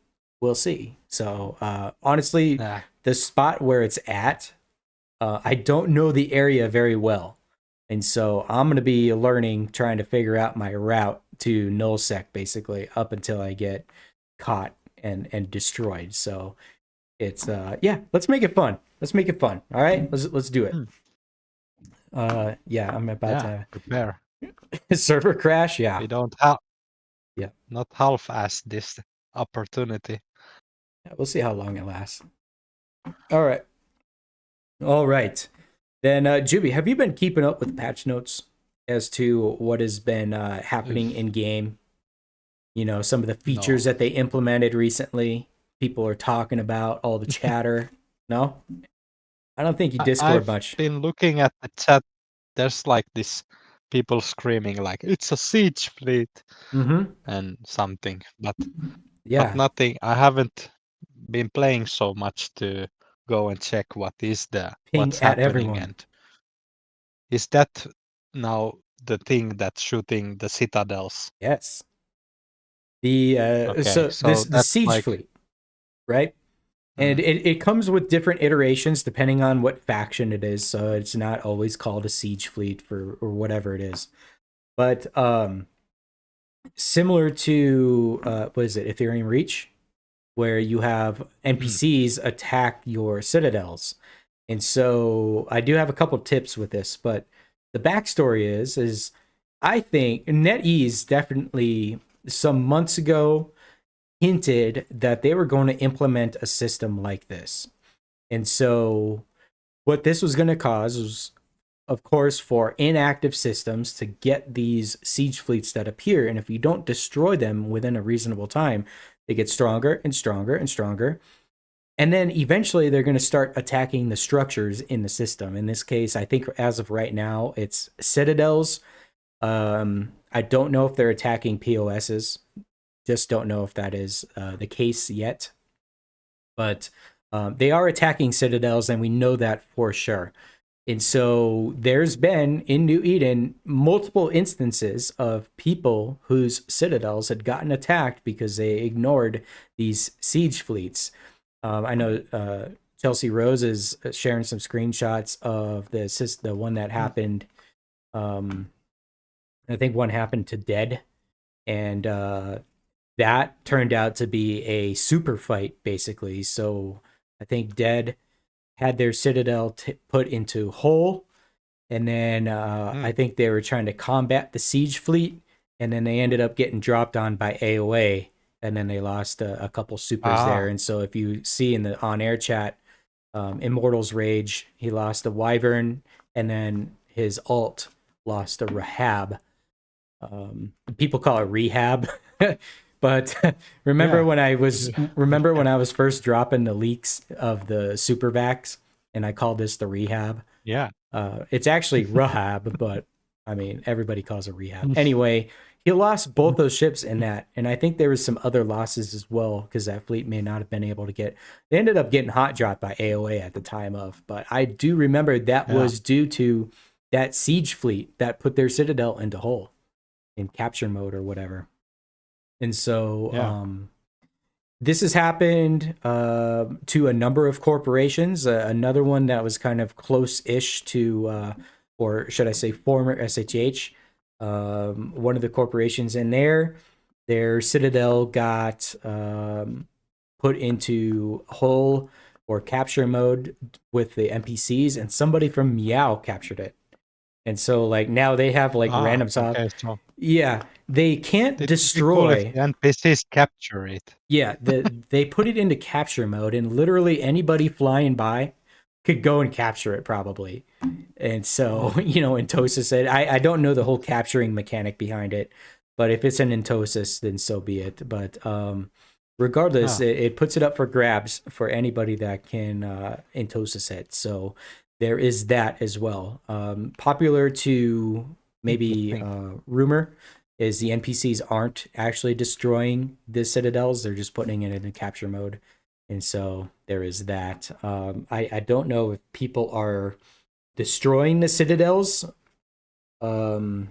We'll see. So honestly, Yeah. the spot where it's at, I don't know the area very well. And so I'm going to be learning, trying to figure out my route to nullsec basically up until I get caught and destroyed. So it's yeah, let's make it fun. Let's make it fun. All right, let's do it. Yeah, I'm about Yeah, prepare. to server crash. Yeah, We don't have yeah. not half-ass this opportunity. We'll see how long it lasts. All right. All right. Then, Juby, have you been keeping up with patch notes as to what has been happening in game? You know, some of the features No. that they implemented recently. People are talking about all the chatter. No, I don't think you Discord I've much. been looking at the chat. There's like this people screaming like it's a siege fleet Mm-hmm. and something, but Yeah. nothing. I haven't been playing so much to go and check Ping what's at happening, everyone. and is that now the thing that's shooting the citadels? Yes. The Okay, so the that's siege like fleet, right? And it comes with different iterations depending on what faction it is. So it's not always called a siege fleet or whatever it is. But similar to what is it, Ethereum Reach, where you have NPCs attack your citadels. And so I do have a couple tips with this, but the backstory is I think NetEase definitely some months ago hinted that they were going to implement a system like this. And so what this was going to cause was, of course, for inactive systems to get these siege fleets that appear. And if you don't destroy them within a reasonable time, they get stronger and stronger and stronger. And then eventually they're going to start attacking the structures in the system. In this case, I think as of right now, it's citadels. I don't know if they're attacking POSs. Just don't know if that is the case yet. But they are attacking citadels, and we know that for sure. And so there's been in New Eden multiple instances of people whose citadels had gotten attacked because they ignored these siege fleets. I know Chelsea Rose is sharing some screenshots of the one that happened. I think one happened to Dead, and that turned out to be a super fight, basically. So I think Dead had their citadel put into Hole, and then I think they were trying to combat the siege fleet, and then they ended up getting dropped on by AOA, and then they lost a couple supers there. And so if you see in the on-air chat, Immortal's Rage, he lost a Wyvern, and then his alt lost a Rahab. People call it rehab, but remember Yeah. when I was first dropping the leaks of the super vax, and I called this the rehab. Yeah. It's actually Rahab, but I mean everybody calls it rehab. Anyway, he lost both those ships in that, and I think there was some other losses as well because that fleet may not have been able to get. They ended up getting hot dropped by AOA at the time of, but I do remember that was due to that siege fleet that put their citadel into hole in capture mode or whatever. And so this has happened to a number of corporations. Another one that was kind of close-ish to, or should I say former SHH, one of the corporations in there, their citadel got put into hull or capture mode with the NPCs, and somebody from Meow captured it. And so, like, now they have like random stuff. Okay, so Yeah, they can't it'd be cool if destroy. the NPCs capture it. Yeah, they put it into capture mode, and literally anybody flying by could go and capture it probably. And so, Entosa said, I don't know the whole capturing mechanic behind it, but if it's an Entosis, then so be it. But regardless, it puts it up for grabs for anybody that can Entosis it. So there is that as well. Popular to maybe rumor is the NPCs aren't actually destroying the citadels; they're just putting it in capture mode, and so there is that. I don't know if people are destroying the citadels, or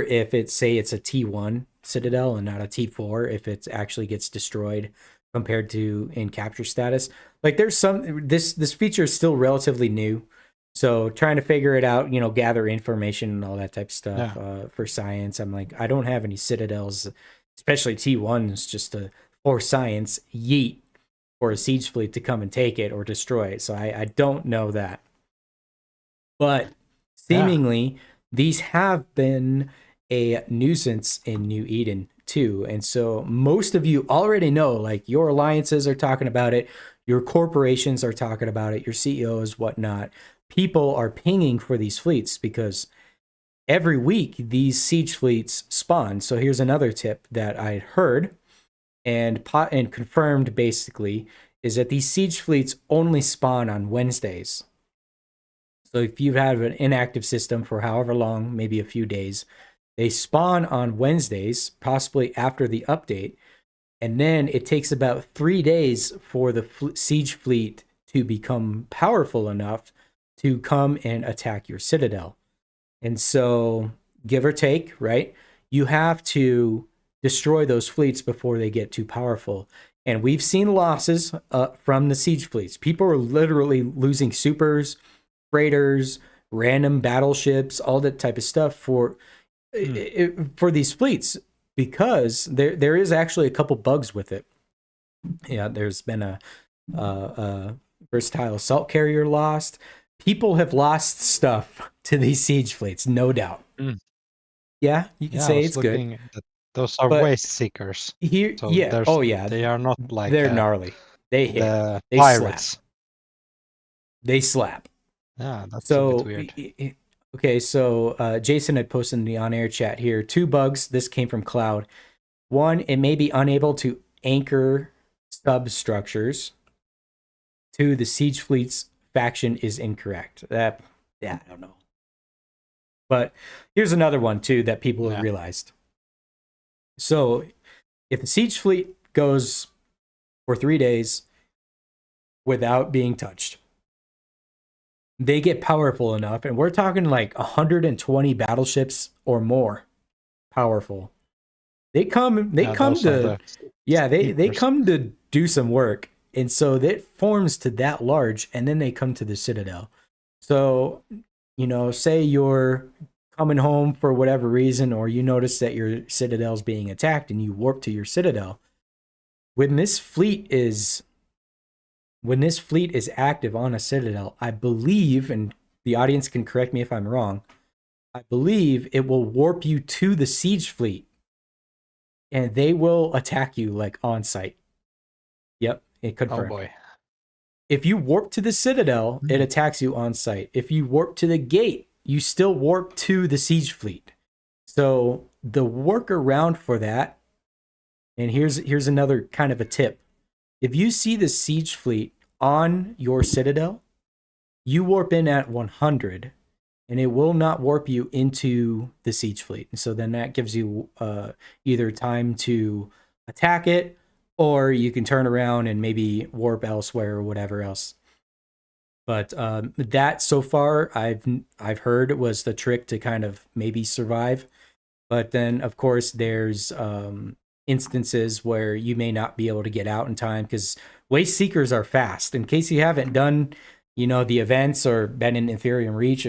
if it's a T1 citadel and not a T4. If it actually gets destroyed compared to in capture status, like there's some this feature is still relatively new. So trying to figure it out, gather information and all that type of stuff for science. I'm like, I don't have any citadels, especially T1s, just for science, yeet, for a siege fleet to come and take it or destroy it. So I don't know that. But seemingly, these have been a nuisance in New Eden too. And so most of you already know, like your alliances are talking about it, your corporations are talking about it, your CEOs, whatnot. People are pinging for these fleets because every week these siege fleets spawn. So here's another tip that I heard and confirmed basically is that these siege fleets only spawn on Wednesdays. So if you have an inactive system for however long, maybe a few days, they spawn on Wednesdays, possibly after the update. And then it takes about 3 days for the siege fleet to become powerful enough to come and attack your citadel. And so, give or take, right? You have to destroy those fleets before they get too powerful. And we've seen losses from the siege fleets. People are literally losing supers, freighters, random battleships, all that type of stuff for these fleets because there is actually a couple bugs with it. Yeah, there's been a versatile assault carrier lost. People have lost stuff to these siege fleets, no doubt. Yeah, you can say it's good. Those are waste seekers. Here, So they are not like they're gnarly. They hit. The They pirates. slap. They slap. Yeah, that's so a bit weird. Okay, so Jason had posted in the on-air chat here 2 bugs. This came from Cloud. 1, it may be unable to anchor substructures. 2, the siege fleet's faction is incorrect. I don't know. But here's another one too that people have realized. So if the siege fleet goes for 3 days without being touched, they get powerful enough, and we're talking like 120 battleships or more powerful. They come to do some work. And so that forms to that large, and then they come to the citadel. So, say you're coming home for whatever reason, or you notice that your citadel's being attacked and you warp to your citadel. When this fleet is active on a citadel, I believe, and the audience can correct me if I'm wrong, I believe it will warp you to the siege fleet, and they will attack you like on site. Yep. It confirmed. Oh boy. If you warp to the Citadel, it attacks you on site. If you warp to the gate, you still warp to the siege fleet. So the workaround for that, and here's another kind of a tip. If you see the siege fleet on your Citadel, you warp in at 100, and it will not warp you into the siege fleet. And so then that gives you either time to attack it, or you can turn around and maybe warp elsewhere or whatever else. But that so far I've heard was the trick to kind of maybe survive. But then of course there's instances where you may not be able to get out in time because waste seekers are fast. In case you haven't done, the events or been in Ethereum Reach,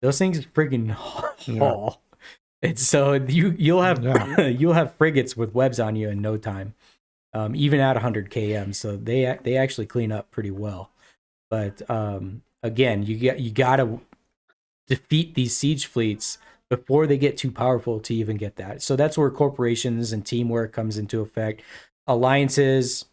those things freaking haul. And so you'll have you'll have frigates with webs on you in no time. Even at 100 km, so they actually clean up pretty well. But again, you gotta defeat these siege fleets before they get too powerful to even get that. So that's where corporations and teamwork comes into effect. Alliances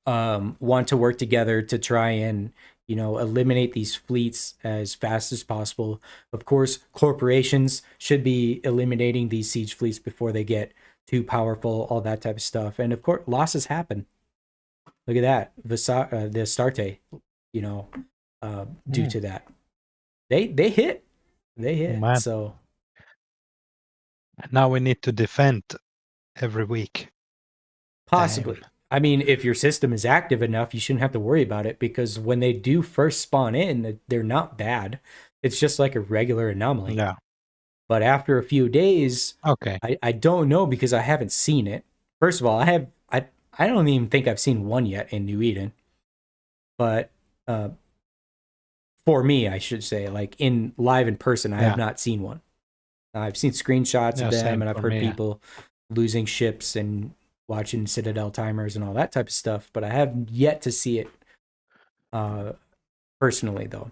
want to work together to try and eliminate these fleets as fast as possible. Of course, corporations should be eliminating these siege fleets before they get too powerful, all that type of stuff. And of course, losses happen. Look at that. The Astarte, due to that. They hit. Man. So now we need to defend every week. possibly. Damn. I mean, if your system is active enough, you shouldn't have to worry about it because when they do first spawn in, they're not bad. It's just like a regular anomaly. Yeah. But after a few days, Okay. I don't know because I haven't seen it. First of all, I don't even think I've seen one yet in New Eden. But for me, I should say, like in live in person, I have not seen one. I've seen screenshots of them, and I've heard people losing ships and watching Citadel timers and all that type of stuff. But I have yet to see it personally, though.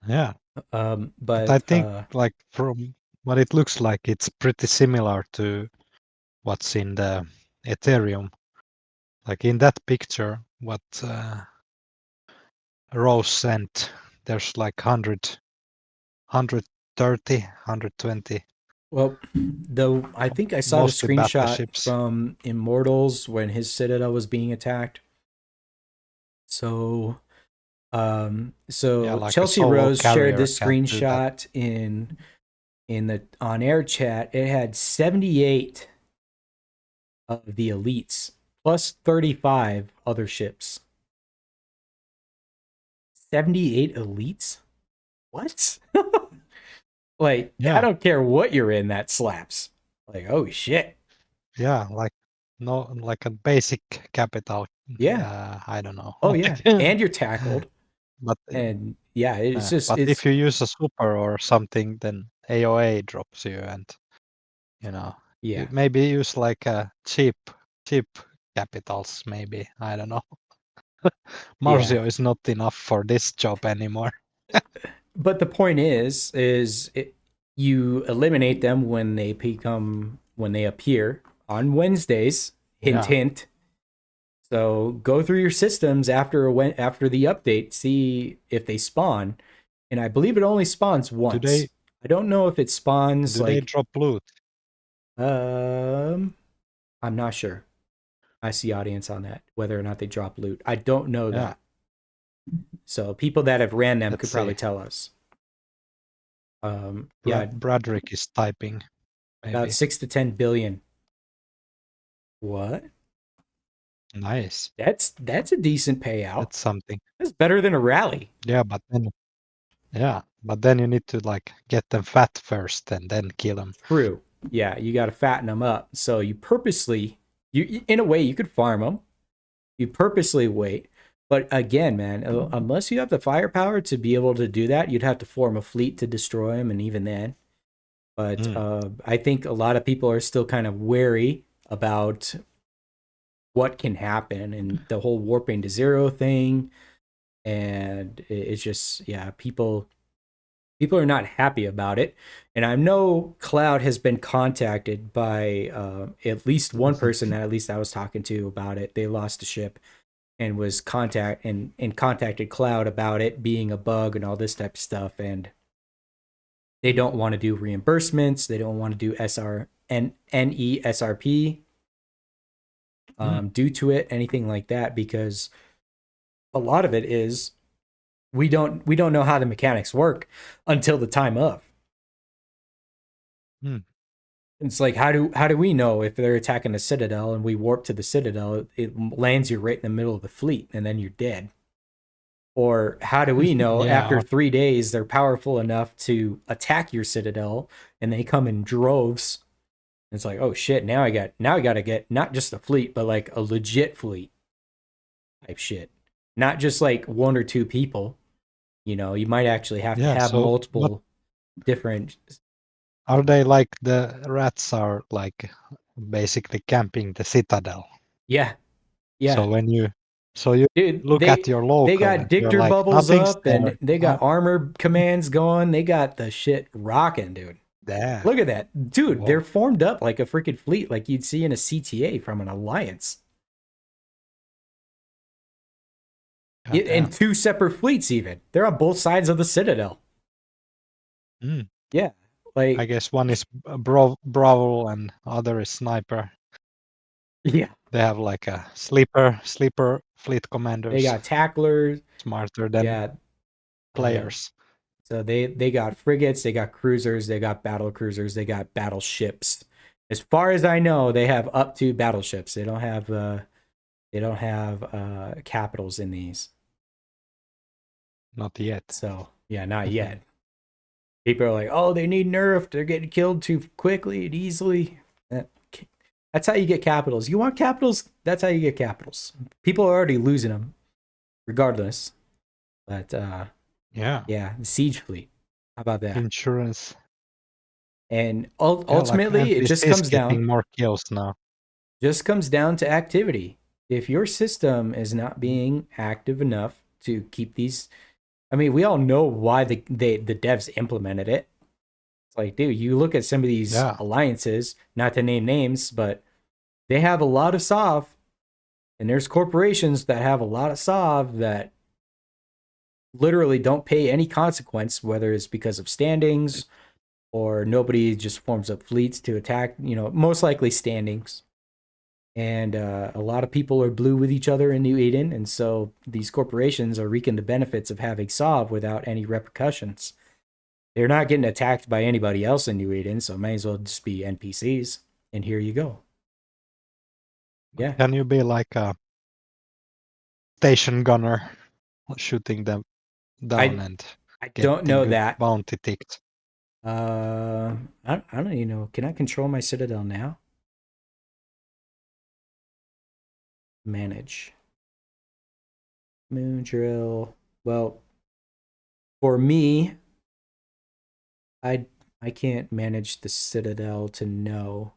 Yeah. But I think, like, from what it looks like, it's pretty similar to what's in the Ethereum. Like in that picture, what Rose sent, there's like 100, 130, 120. Well, though I think I saw the Mostly screenshot battleships. from Immortals when his Citadel was being attacked. So, like a Chelsea solo Rose shared carrier this can't do that. screenshot in the on-air chat. It had 78 of the elites plus 35 other ships. 78 elites? What? Like, Yeah. I don't care what you're in, that slaps. Like, oh shit. Yeah, like like a basic capital. Yeah. I don't know. Oh yeah. And you're tackled. But And yeah, it's just but it's if you use a super or something, then AOA drops you, and yeah. maybe use like a cheap capitals. Maybe, I don't know. Marcio is not enough for this job anymore. But the point is you eliminate them when they appear on Wednesdays. Hint, Yeah. hint. So go through your systems after the update, see if they spawn, and I believe it only spawns once. I don't know if it spawns Do they drop loot? I'm not sure. I see audience on that, whether or not they drop loot. I don't know that. So people that have ran them could probably tell us. Bradrick is typing. Maybe. About 6 to 10 billion. What? Nice. That's a decent payout. That's something. That's better than a rally. Yeah, but then you need to like get them fat first and then kill them. True. Yeah, you got to fatten them up. So you purposely, in a way, you could farm them. You purposely wait. But again, man, unless you have the firepower to be able to do that, you'd have to form a fleet to destroy them, and even then. But I think a lot of people are still kind of wary about what can happen and the whole warping to zero thing. And it's just, yeah, people are not happy about it. And I know Cloud has been contacted by at least one person that at least I was talking to about it. They lost a ship. and was contacted Cloud about it being a bug and all this type of stuff, and they don't want to do reimbursements. They don't want to do NESRP due to it, anything like that, because a lot of it is we don't know how the mechanics work until the time of. It's like, how do we know if they're attacking the Citadel and we warp to the Citadel, it lands you right in the middle of the fleet and then you're dead? Or how do we know after 3 days they're powerful enough to attack your Citadel and they come in droves? It's like, oh shit, now I got to get not just a fleet, but like a legit fleet type shit. Not just like one or two people. You know, you might actually have to have multiple different. Are they like the rats are like basically camping the Citadel? Yeah. So when you Dude, look at your local, they got Dictor like, bubbles up there. and they got armor commands going. They got the shit rocking, dude. Yeah. Look at that. Dude, they're formed up like a freaking fleet like you'd see in a CTA from an alliance. And two separate fleets even. They're on both sides of the Citadel. Yeah. Like, I guess one is Bravo and other is Sniper. Yeah. They have like a sleeper fleet commanders. They got tacklers. Smarter than players. So they got frigates, they got cruisers, they got battle cruisers, they got battleships. As far as I know, they have up to battleships. They don't have capitals in these. Not yet. So yeah, not yet. People are like, oh, they need nerfed. They're getting killed too quickly and easily. That's how you get capitals. You want capitals? That's how you get capitals. People are already losing them, regardless. But yeah, the siege fleet. How about that? Insurance. And ultimately, like it just comes down more kills now. Just comes down to activity. If your system is not being active enough to keep these, I mean, we all know why the devs implemented it. It's like, dude, you look at some of these alliances, not to name names, but they have a lot of SOV, and there's corporations that have a lot of SOV that literally don't pay any consequence, whether it's because of standings or nobody just forms up fleets to attack, most likely standings. And a lot of people are blue with each other in New Eden, and so these corporations are reaping the benefits of having SOV without any repercussions. They're not getting attacked by anybody else in New Eden, so it may as well just be NPCs. And here you go. Yeah. Can you be like a station gunner, shooting them down I don't know that bounty ticked? I don't even know. Can I control my Citadel now? Manage. Moon drill. Well, for me, I can't manage the Citadel to know.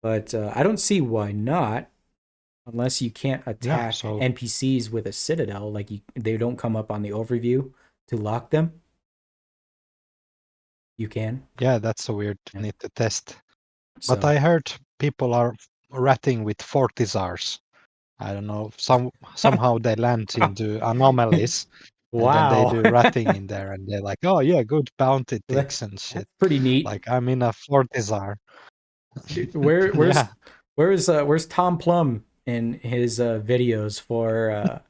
But I don't see why not, unless you can't attack NPCs with a Citadel, like they don't come up on the overview to lock them. You can. Yeah, that's so weird. Need to test. But I heard people are ratting with Fortizars. I don't know. Somehow they land into anomalies. Wow. And then they do ratting in there, and they're like, "Oh yeah, good bounty ticks and shit." That's pretty neat. Like, I'm in a Fortizar. Where's Tom Plum in his videos for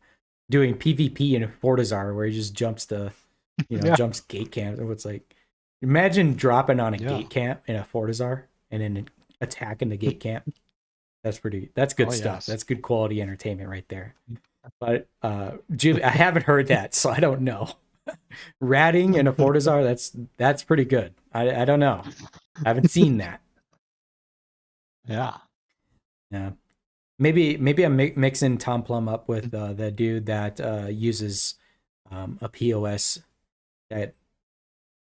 doing PvP in a Fortizar, where he just jumps jumps gate camp? It's like, imagine dropping on a gate camp in a Fortizar and then attacking the gate camp. That's good stuff. Yes. That's good quality entertainment right there. But Julie, I haven't heard that, so I don't know. Ratting in a Fortizar, that's pretty good. I don't know. I haven't seen that. Yeah. Maybe I'm mixing Tom Plum up with the dude that uses a POS that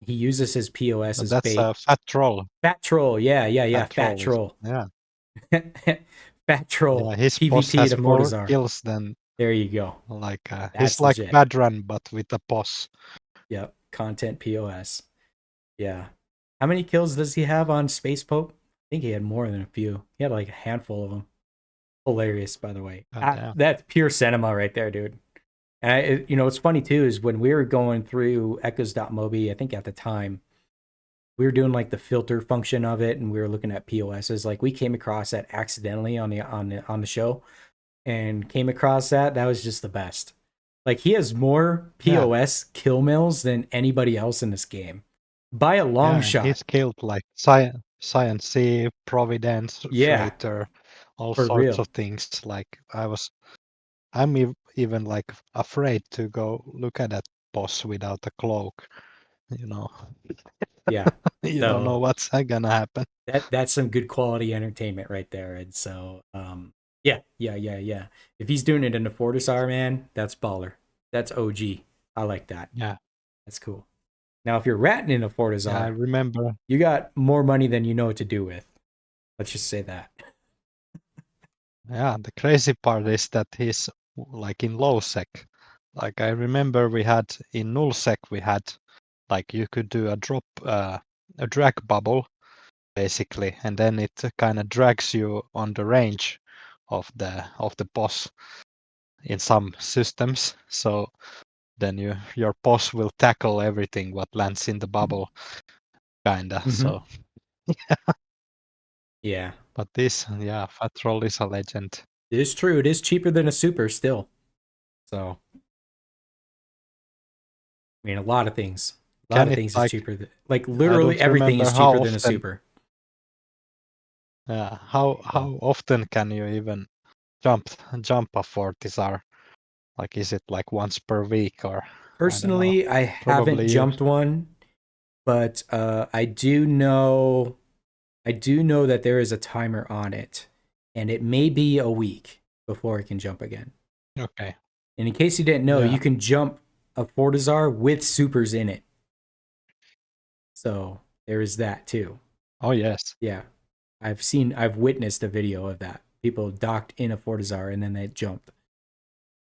he uses his POS as bait. That's Fat Troll. Fat Troll, yeah. Fat Troll. Yeah. Fat Troll. Yeah, his PvP boss has more Fortizar. kills than. There you go. Like he's like legit. Badran, but with a boss. Yep, content POS. Yeah. How many kills does he have on Space Pope? I think he had more than a few. He had like a handful of them. hilarious, by the way. Goddamn. That's pure cinema right there, dude. And what's funny too is when we were going through Echoes.mobi, I think at the time we were doing like the filter function of it, and we were looking at POSs. Like we came across that accidentally on the show, and came across that. That was just the best. Like he has more POS kill mills than anybody else in this game by a long shot. He's killed like Science C, Providence, Yeah. Freighter, all For sorts real. of things. Like I'm even like afraid to go look at that boss without a cloak. You know, Yeah. you So- don't know what's gonna happen. That's some good quality entertainment right there. And so yeah. If he's doing it in the Fortisar, man, that's baller. That's OG. I like that. Yeah, That's cool. Now if you're ratting in a Fortisar, I remember. you got more money than you know what to do with. Let's just say that. Yeah, the crazy part is that he's like in low sec. Like I remember we had in null sec we had like you could do a drag bubble basically, and then it kind of drags you on the range of the boss in some systems. So then your boss will tackle everything what lands in the bubble, kinda. Mhm. So, Yeah. but Fat Troll is a legend. It is true. It is cheaper than a super still. So I mean a lot of things. A lot Can of it, things like- is cheaper than literally don't everything is remember how cheaper than a often- super. Yeah, how often can you even jump a Fortisar? Like, is it like once per week or? Personally, I haven't Probably jumped one, but I do know that there is a timer on it, and it may be a week before it can jump again. Okay. And in case you didn't know, Yeah. you can jump a Fortizar with supers in it. So there is that too. Oh yes. Yeah. I've witnessed a video of that. People docked in a Fortizar and then they jumped.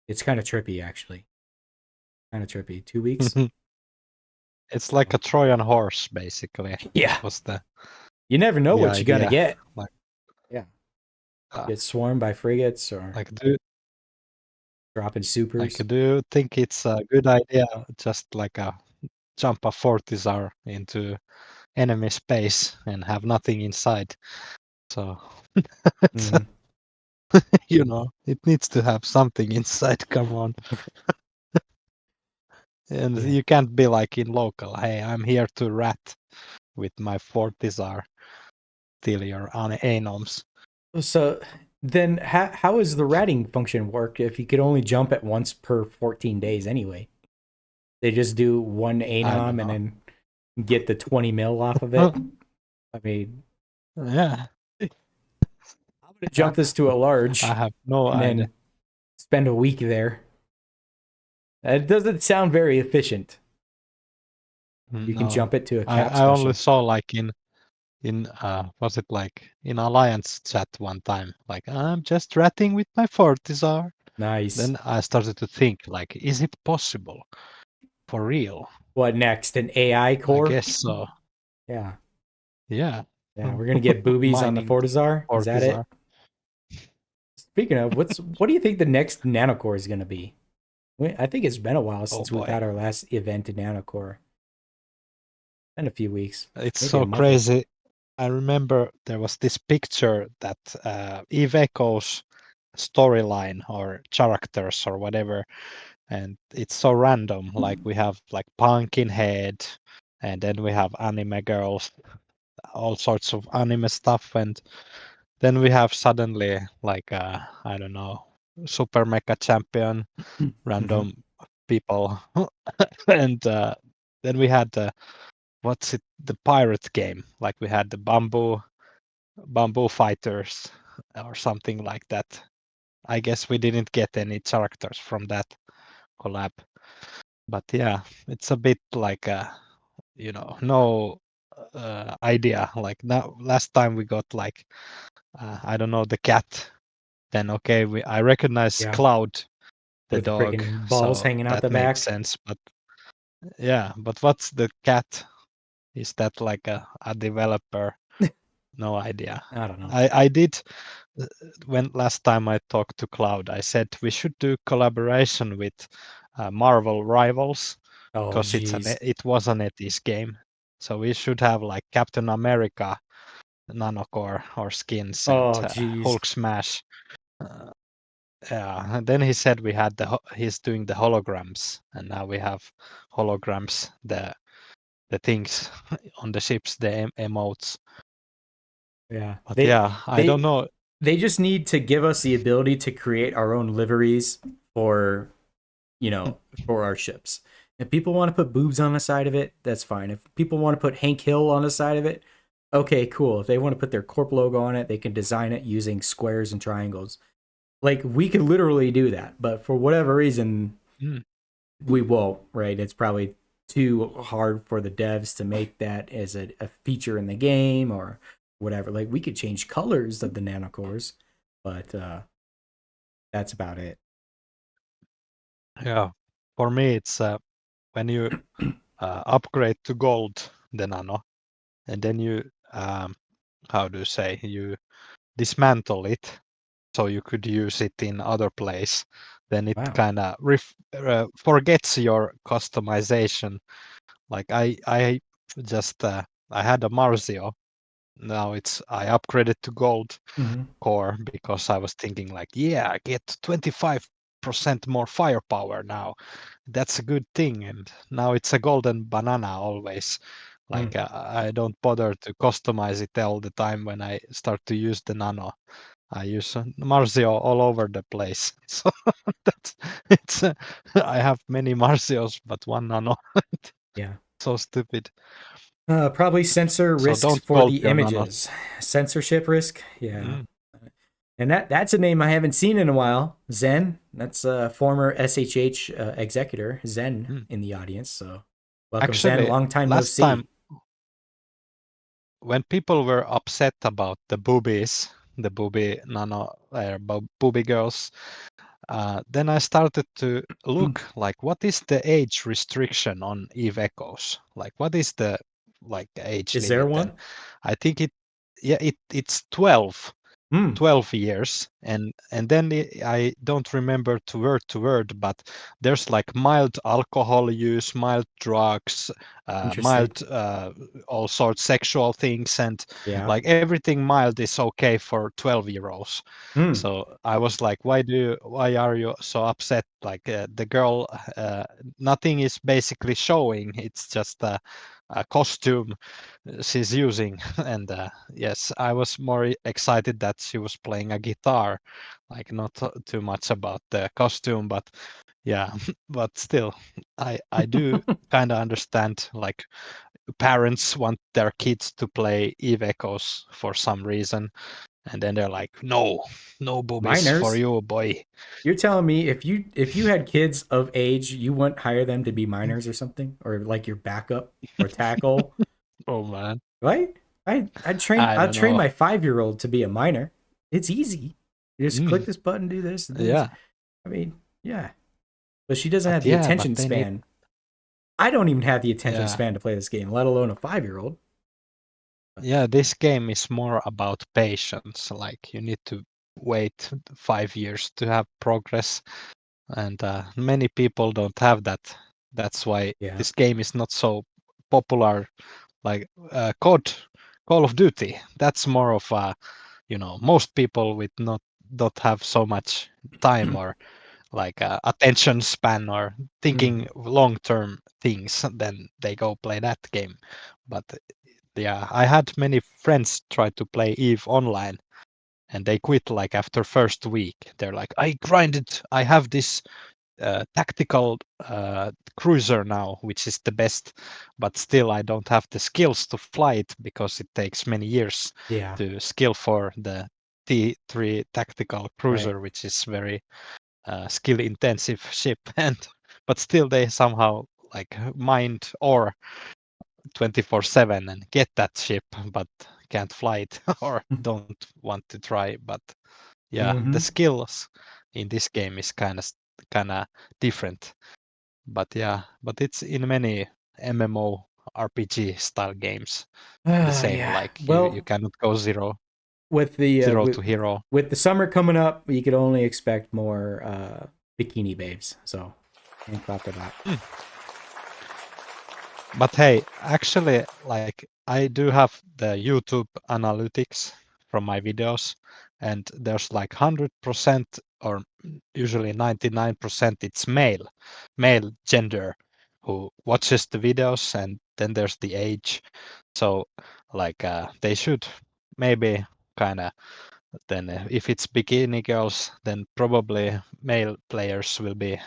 It's kind of trippy, actually. Kind of trippy. 2 weeks? It's like a Trojan horse, basically. Yeah. Was the You never know the what you're going to idea. get. Like- Yeah. uh, Get swarmed by frigates or like do dropping supers. do you think it's a good idea just like a jump a Fortizar into enemy space and have nothing inside? So it's, Mhm. it needs to have something inside. Come on. And Yeah. you can't be like in local. Hey, I'm here to rat with my Fortizar till you're on anoms. So then how is the ratting function work if you could only jump at once per 14 days anyway? They just do one don't anom and know. then get the 20 mil off of it? I mean, Yeah, I'm going to jump this to a large I have no and idea. then spend a week there. It doesn't sound very efficient. You can No. jump it to a cap I only special. saw like in was it like in Alliance chat one time, like I'm just ratting with my Fortizar. Nice. Then I started to think like, is it possible? For real? What next? An AI core? I guess so. Yeah. Yeah. Yeah, we're going to get boobies on the Mining Fortizar. Is that it? Fortizar. Speaking of, what do you think the next nanocore is going to be? I think it's been a while since we've boy. had our last event in nanocore. Been a few weeks. It's Maybe so a month or crazy. I remember there was this picture that Eve Echo's storyline or characters or whatever, and it's so random. Like we have like Pumpkinhead, and then we have anime girls, all sorts of anime stuff, and then we have suddenly like I don't know, Super Mecha Champion, random people, and then we had what's it, the pirate game, like we had the bamboo fighters or something like that. I guess we didn't get any characters from that collab, but yeah, it's a bit like no idea. Like now last time we got like I don't know, the cat, then okay, I recognize Yeah. Cloud the With the dog, freaking balls so hanging out that the makes back. sense. But yeah, but what's the cat? Is that like a developer No idea. I don't know. I did when last time I talked to Cloud, I said we should do collaboration with Marvel Rivals Oh, because jeez. it was an NetEase game. So we should have like Captain America, Nanocore or skins and Oh, jeez. Hulk Smash. Uh, yeah, and then he said we had he's doing the holograms, and now we have holograms, the things on the ships, the emotes. Yeah. But yeah, I don't know. They just need to give us the ability to create our own liveries for, for our ships. If people want to put boobs on the side of it, that's fine. If people want to put Hank Hill on the side of it, okay, cool. If they want to put their corp logo on it, they can design it using squares and triangles. Like, we could literally do that, but for whatever reason, Mm. we won't, right? It's probably too hard for the devs to make that as a feature in the game or whatever. Like, we could change colors of the nanocores, but that's about it. Yeah, for me it's when you upgrade to gold the nano, and then you how do you say, you dismantle it so you could use it in other place, then it Wow. kind of forgets your customization. Like I just I had a Marzio. Now I upgraded to gold Mm-hmm. core because I was thinking like, yeah, I get 25% more firepower now. That's a good thing. And now it's a golden banana always. Like I don't bother to customize it all the time when I start to use the nano. I use Marzio all over the place. So that's it's I have many Marzios but one nano. Yeah. So stupid. Probably censor So risks don't for gold the your nanos. images. Censorship risk, yeah. Mm. And that's a name I haven't seen in a while. Zen, that's a former SHH executor, Zen, Mm. in the audience. So welcome, Zen. Actually, Long time no last see. time when people were upset about the boobies, the booby nano, booby girls, then I started to look like what is the age restriction on Eve Echoes? Like what is the like age Is there limit? one? And I think it's 12. Hmm. 12 years, and then I don't remember to word, but there's like mild alcohol use, mild drugs, Interesting. mild all sorts sexual things, and Yeah. like everything mild is okay for 12-year-olds. Hmm. So I was like, why are you so upset? Like the girl, nothing is basically showing, it's just a costume she's using. And yes, I was more excited that she was playing a guitar, like not too much about the costume, but yeah. But still, I do kind of understand, like parents want their kids to play Eve Echoes for some reason, and then they're like, no boobies for Minors. you, boy. You're telling me if you had kids of age, you wouldn't hire them to be minors or something, or like your backup or tackle, Oh man, right? I I'd don't train know. my 5-year-old to be a minor. It's easy. You just click Mm, this button, do this, do this. yeah, I mean, yeah. But she doesn't but have the yeah, but attention they need, span. I don't even have the attention yeah. span to play this game, let alone a 5-year-old. Yeah, this game is more about patience. Like you need to wait 5 years to have progress, and many people don't have that. That's why Yeah. this game is not so popular. Like COD, Call of Duty. That's more of a, most people with not don't have so much time or like attention span or thinking Mhm. long-term things, then they go play that game. But yeah, I had many friends try to play Eve online, and they quit like after first week. They're like, I grinded, I have this tactical cruiser now, which is the best, but still I don't have the skills to fly it because it takes many years Yeah. to skill for the T3 tactical Right. cruiser, which is very skill intensive ship. And but still they somehow like mind or 24/7 and get that ship, but can't fly it or don't want to try. But yeah, the Mm-hmm. skills in this game is kind of different. But yeah, but it's in many MMO RPG style games. The same, Yeah. like you Well, cannot go with the zero to hero. with the summer coming up, you could only expect more bikini babes. So, thank God for that. But hey, actually, like I do have the YouTube analytics from my videos, and there's like 100% or usually 99% it's male gender who watches the videos, and then there's the age. So like they should maybe kind of then if it's bikini girls, then probably male players will be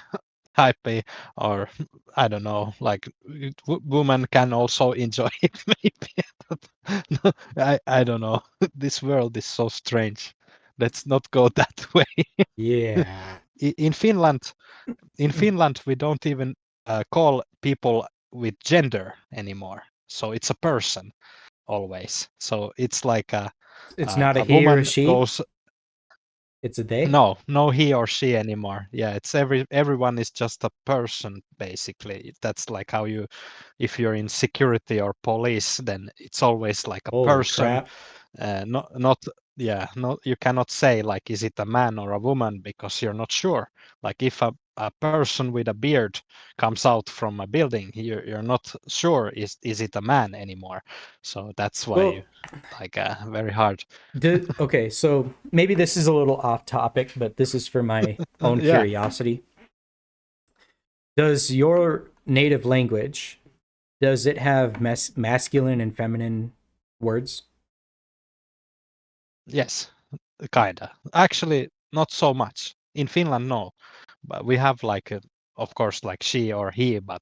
happy, or I don't know, like women can also enjoy it maybe. But no, I don't know. This world is so strange. Let's not go that way. Yeah. In Finland we don't even call people with gender anymore, so it's a person always. So it's like It's not a a he or a woman she. goes. It's a they. No he or she anymore. Yeah, it's everyone is just a person basically. That's like how you, if you're in security or police, then it's always like a Holy person. crap. Not yeah, no, you cannot say like is it a man or a woman because you're not sure. Like if a person with a beard comes out from a building, you're not sure is it a man anymore. So that's why you Well, like very hard. okay, so maybe this is a little off topic, but this is for my own Yeah. curiosity. Does your native language, does it have masculine and feminine words? Yes, kinda. Actually, not so much. In Finland, no. But we have like, of course, like she or he, but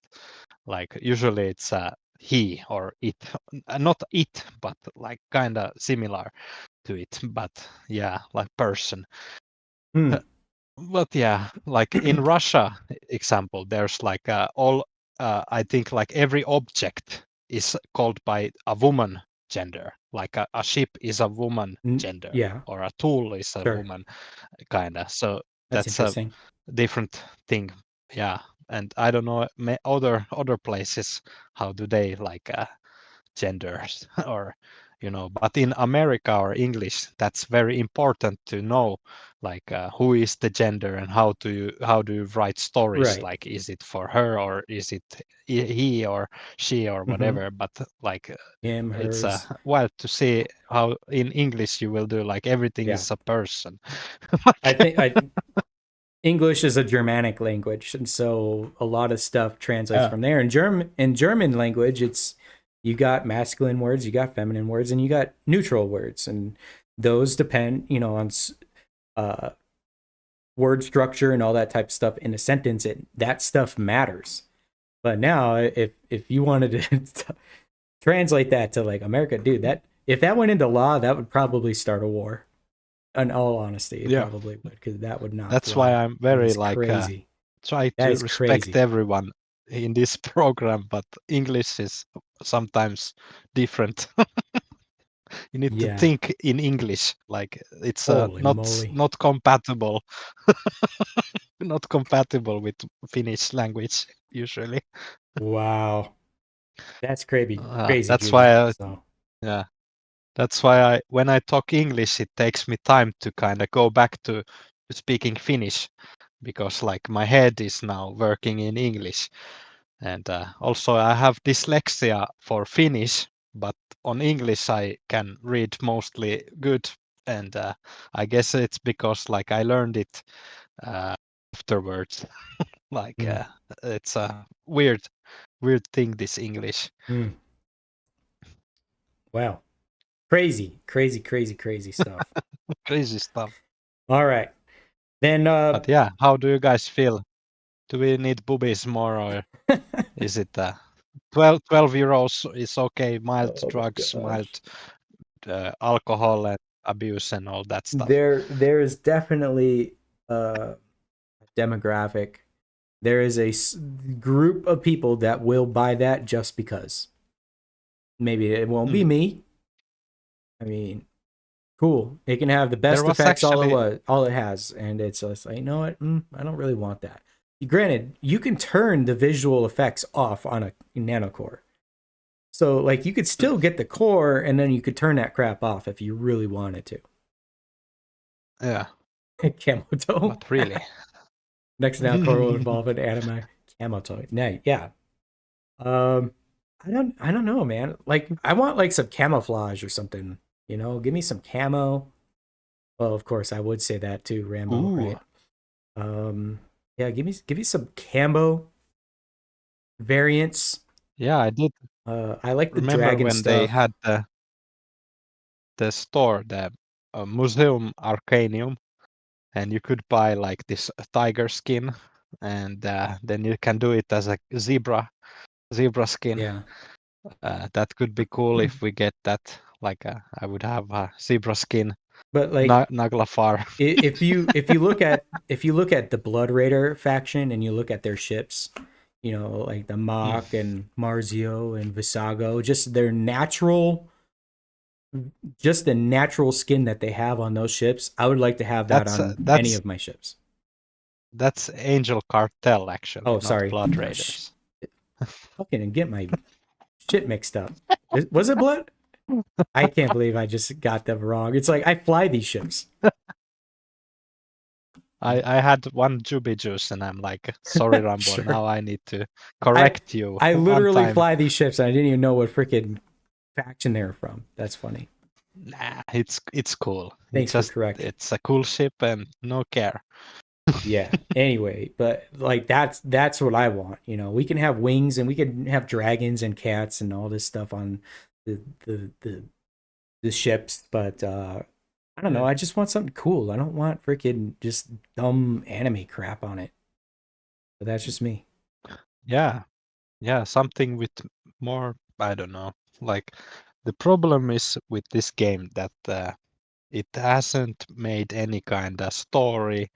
like usually it's he or it. Not it, but like kinda similar to it. But yeah, like person. Hmm. But yeah, like in Russia, example, there's like all. I think like every object is called by a woman gender. Like a ship is a woman gender, Yeah, or a tool is a sure. woman kinda. So That's that's a interesting. different thing. Yeah, and I don't know other places how do they like genders or but in America or English that's very important to know like who is the gender and how do you write stories, Right. like is it for her or is it he or she or Mm-hmm. whatever. But like Him, it's hers. wild to see how in English you will do like everything Yeah. is a person. I Like, think English is a Germanic language, and so a lot of stuff translates Yeah. from there. In German language, it's you got masculine words, you got feminine words, and you got neutral words, and those depend, on uh, word structure and all that type of stuff in a sentence. That stuff matters. But now, if you wanted to translate that to like America, dude, that if that went into law, that would probably start a war. In all honesty, it yeah, probably would, because that would not that's why fly. I'm That very is like crazy. try That to is respect crazy. everyone in this program, but English is sometimes different. You need to Yeah. think in English, like it's Holy not moly. not compatible, not compatible with Finnish language usually. Wow. That's crazy, crazy, That's why, Julian. So yeah, that's why when I talk English, it takes me time to kind of go back to speaking Finnish because like my head is now working in English. And also, I have dyslexia for Finnish, but on English I can read mostly good. And I guess it's because like I learned it afterwards. Like mm, it's a weird thing, this English. mm, wow. Crazy, crazy, crazy, crazy stuff. Crazy stuff. All right. Then But yeah, how do you guys feel? Do we need boobies more, or is it 12 euros is okay? Mild oh my drugs, mild gosh. alcohol and abuse and all that stuff. There is definitely a demographic. There is a group of people that will buy that just because. Maybe it won't be Mhm. me. I mean, cool. It can have the There best was effects actually all it has, and it's just like, you know what? I don't really want that. Granted, you can turn the visual effects off on a nanocore. So like you could still get the core, and then you could turn that crap off if you really wanted to. Yeah, Camo toe. but really. Next now, core will involve an anime camo toe. Nah, yeah. Um, I don't know, man. Like I want like some camouflage or something. You know, give me some camo. Well, of course, I would say that too, Rambo, Ooh, right? Yeah, give me some camo variants. yeah, I did I like the remember dragon when they stuff. had the store, the Museum Arcanium, and you could buy like this tiger skin, and then you can do it as a zebra skin. Yeah. That could be cool if we get that. Like I would have a zebra skin, But like Naglafar. if you look at the Blood Raider faction and you look at their ships, you know, like the Mm. Mach and Marzio and Visago, just the natural skin that they have on those ships. I would like to have that That's on any that's of my ships. that's Angel Cartel actually, Oh, not sorry. Blood Oh, Raiders. fucking get my shit mixed up. Was it Blood? I can't believe I just got them wrong. It's like I fly these ships. I had one Juby Juice and I'm like, sorry Rambo, Sure. now I need to I correct you I one literally time. fly these ships and I didn't even know what freaking faction they were from. That's funny. Nah, it's cool. Thanks for correcting. It's a cool ship and no care. Yeah. Anyway, but like that's what I want. You know, we can have wings and we can have dragons and cats and all this stuff on the the ships, but I don't know. Yeah. I just want something cool. I don't want freaking just dumb anime crap on it. But that's just me. Yeah. Yeah, something with more, I don't know. Like the problem is with this game that it hasn't made any kind of story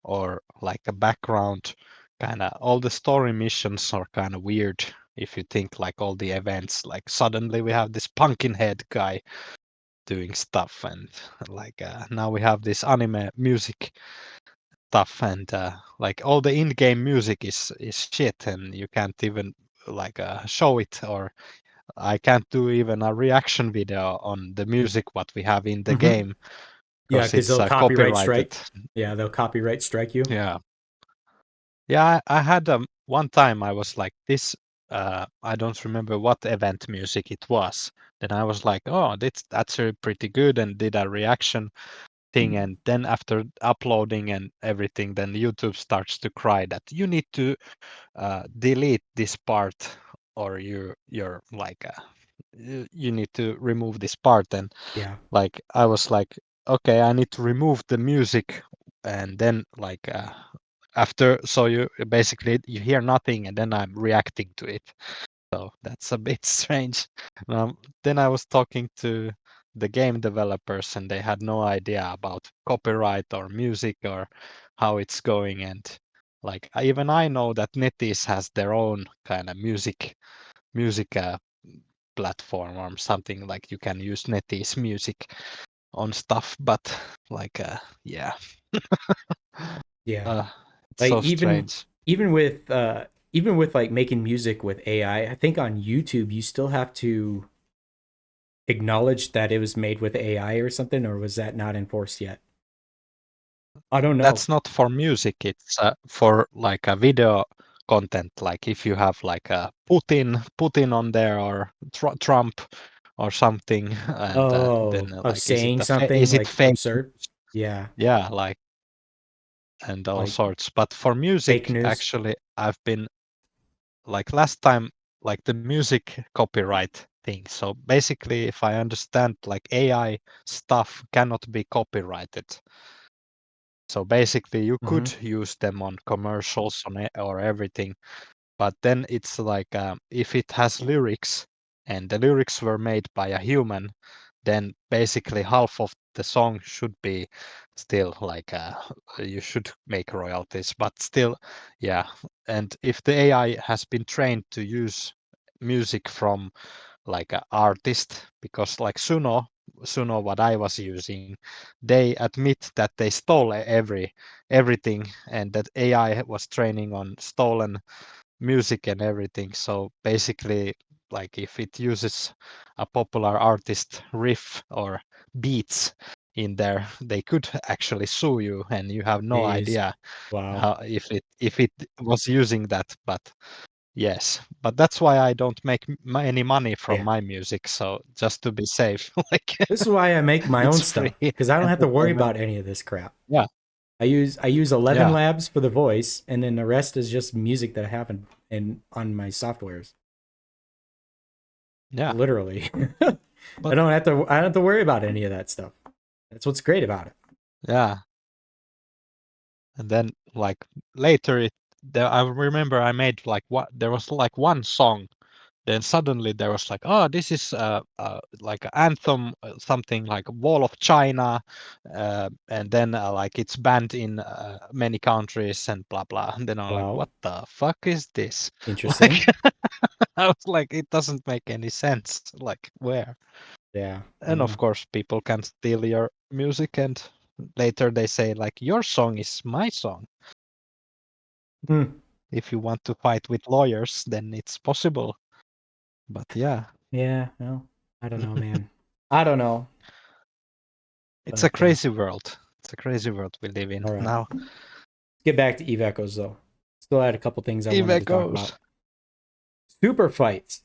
or like a background. Kind of all the story missions are kind of weird if you think like all the events. Like suddenly we have this pumpkin head guy doing stuff, and like now we have this anime music stuff, and like all the in-game music is shit, and you can't even like show it, or I can't do even a reaction video on the music what we have in the Mhm. game Yeah, because because it's they'll copyright copyrighted. strike. Yeah, they'll copyright strike you. Yeah, yeah. I had one time I was like this. I don't remember what event music it was. Then I was like, oh, that's pretty good, and did a reaction thing, and then after uploading and everything, then YouTube starts to cry that you need to delete this part, or you're like you need to remove this part. And Yeah. like I was like, okay, I need to remove the music, and then like after, so you basically you hear nothing, and then I'm reacting to it. So that's a bit strange. Then I was talking to the game developers, and they had no idea about copyright or music or how it's going. And like even I know that NetEase has their own kind of music platform or something, like you can use NetEase music on stuff, but like yeah, Yeah. uh, it's Like so strange. even with like making music with I think on YouTube you still have to acknowledge that it was made with AI or something, or was that not enforced yet? I don't know. That's not for music, it's for like a video content, like if you have like a Putin on there, or Trump or something, and Oh, then of like is it saying something is it like fake absurd? news? Yeah, Yeah, like, and all like sorts. But for fake music, news. actually, I've been like last time, like the music copyright thing. So basically, if I understand, like AI stuff cannot be copyrighted. So basically, you Hmm. could use them on commercials on or everything, but then it's like if it has lyrics and the lyrics were made by a human, then basically half of the song should be still like you should make royalties, but still, yeah. And if the AI has been trained to use music from like an artist, because like Suno, what I was using, they admit that they stole everything, and that AI was training on stolen music and everything. So basically, like if it uses a popular artist riff or beats in there, they could actually sue you, and you have no Jeez. idea Wow. if it was using that. But yes, but that's why I don't make any money from Yeah. my music. So just to be safe, like This is why I make my own it's stuff, free because I don't have to worry entertainment. about any of this crap. Yeah, I use 11 yeah, Labs for the voice, and then the rest is just music that I have in on my softwares. yeah. Literally. But I don't have to worry about any of that stuff. That's what's great about it. yeah, and then like later I remember I made like what there was like one song. Then suddenly there was like, oh, this is like an anthem, something like Wall of China, and then like it's banned in many countries and blah blah. And then I'm like, Wow. what the fuck is this? Interesting. Like, I was like, it doesn't make any sense. Like, where? Yeah. And of course, people can steal your music, and later they say like, your song is my song. Hmm. If you want to fight with lawyers, then it's possible. But yeah, Yeah. Well, I don't know, man. I don't know. it's But, a crazy world. It's a crazy world we live in all right. now. Get back to Eve Echoes though. Still had a couple things I Eve wanted to talk Echoes. about. Super fights.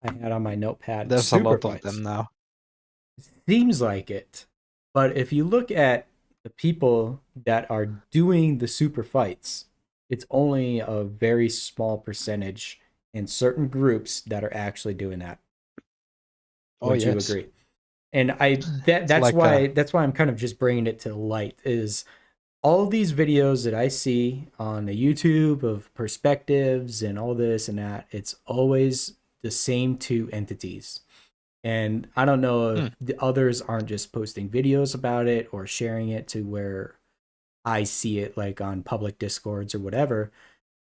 I had on my notepad. There's Super a lot fights. of them now. Seems like it. But if you look at the people that are doing the super fights, it's only a very small percentage in certain groups that are actually doing that. Oh Would you yes. agree? And that's like why I'm kind of just bringing it to light is all of these videos that I see on the YouTube of perspectives and all this and that, it's always the same two entities. And I don't know if the others aren't just posting videos about it or sharing it to where I see it like on public discords or whatever.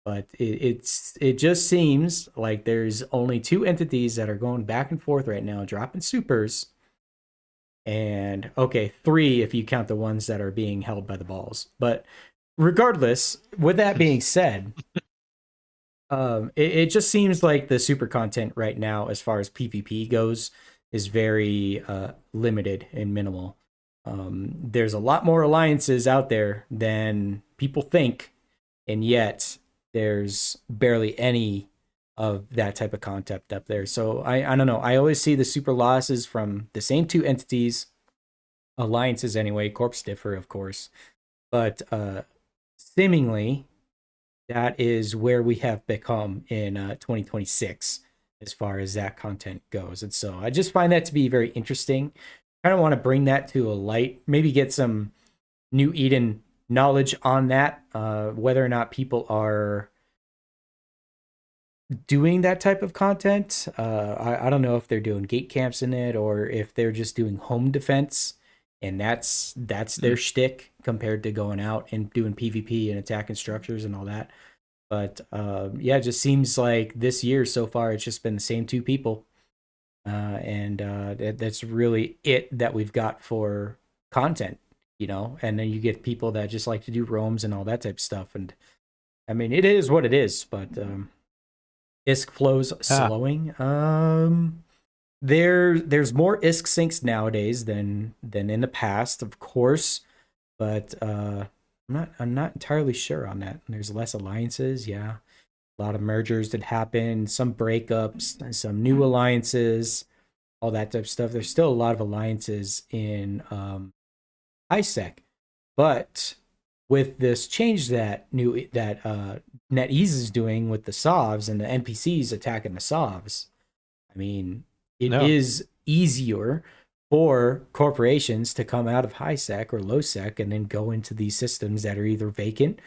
But it just seems like there's only two entities that are going back and forth right now, dropping supers. And okay, three if you count the ones that are being held by the balls. But regardless, with that being said, it just seems like the super content right now, as far as PvP goes, is very limited and minimal. There's a lot more alliances out there than people think, and yet there's barely any of that type of content up there. So I don't know. I always see the super losses from the same two entities, alliances anyway, Corpse Differ, of course, but seemingly that is where we have become in 2026 as far as that content goes. And so I just find that to be very interesting. I kind of want to bring that to a light, maybe get some New Eden knowledge on that, whether or not people are doing that type of content. I don't know if they're doing gate camps in it or if they're just doing home defense, and that's their shtick compared to going out and doing PvP and attacking structures and all that. But yeah, it just seems like this year so far it's just been the same two people, and that's really it that we've got for content, you know. And then you get people that just like to do roams and all that type of stuff. And I mean, it is what it is, but ISK flows slowing. There's more ISK syncs nowadays than in the past, of course, but I'm not entirely sure on that. There's less alliances, yeah. A lot of mergers that happen, some breakups, some new alliances, all that type of stuff. There's still a lot of alliances in ISEC, but with this change that NetEase is doing with the SOVs and the NPCs attacking the SOVs, I mean, it is easier for corporations to come out of high sec or low sec and then go into these systems that are either vacant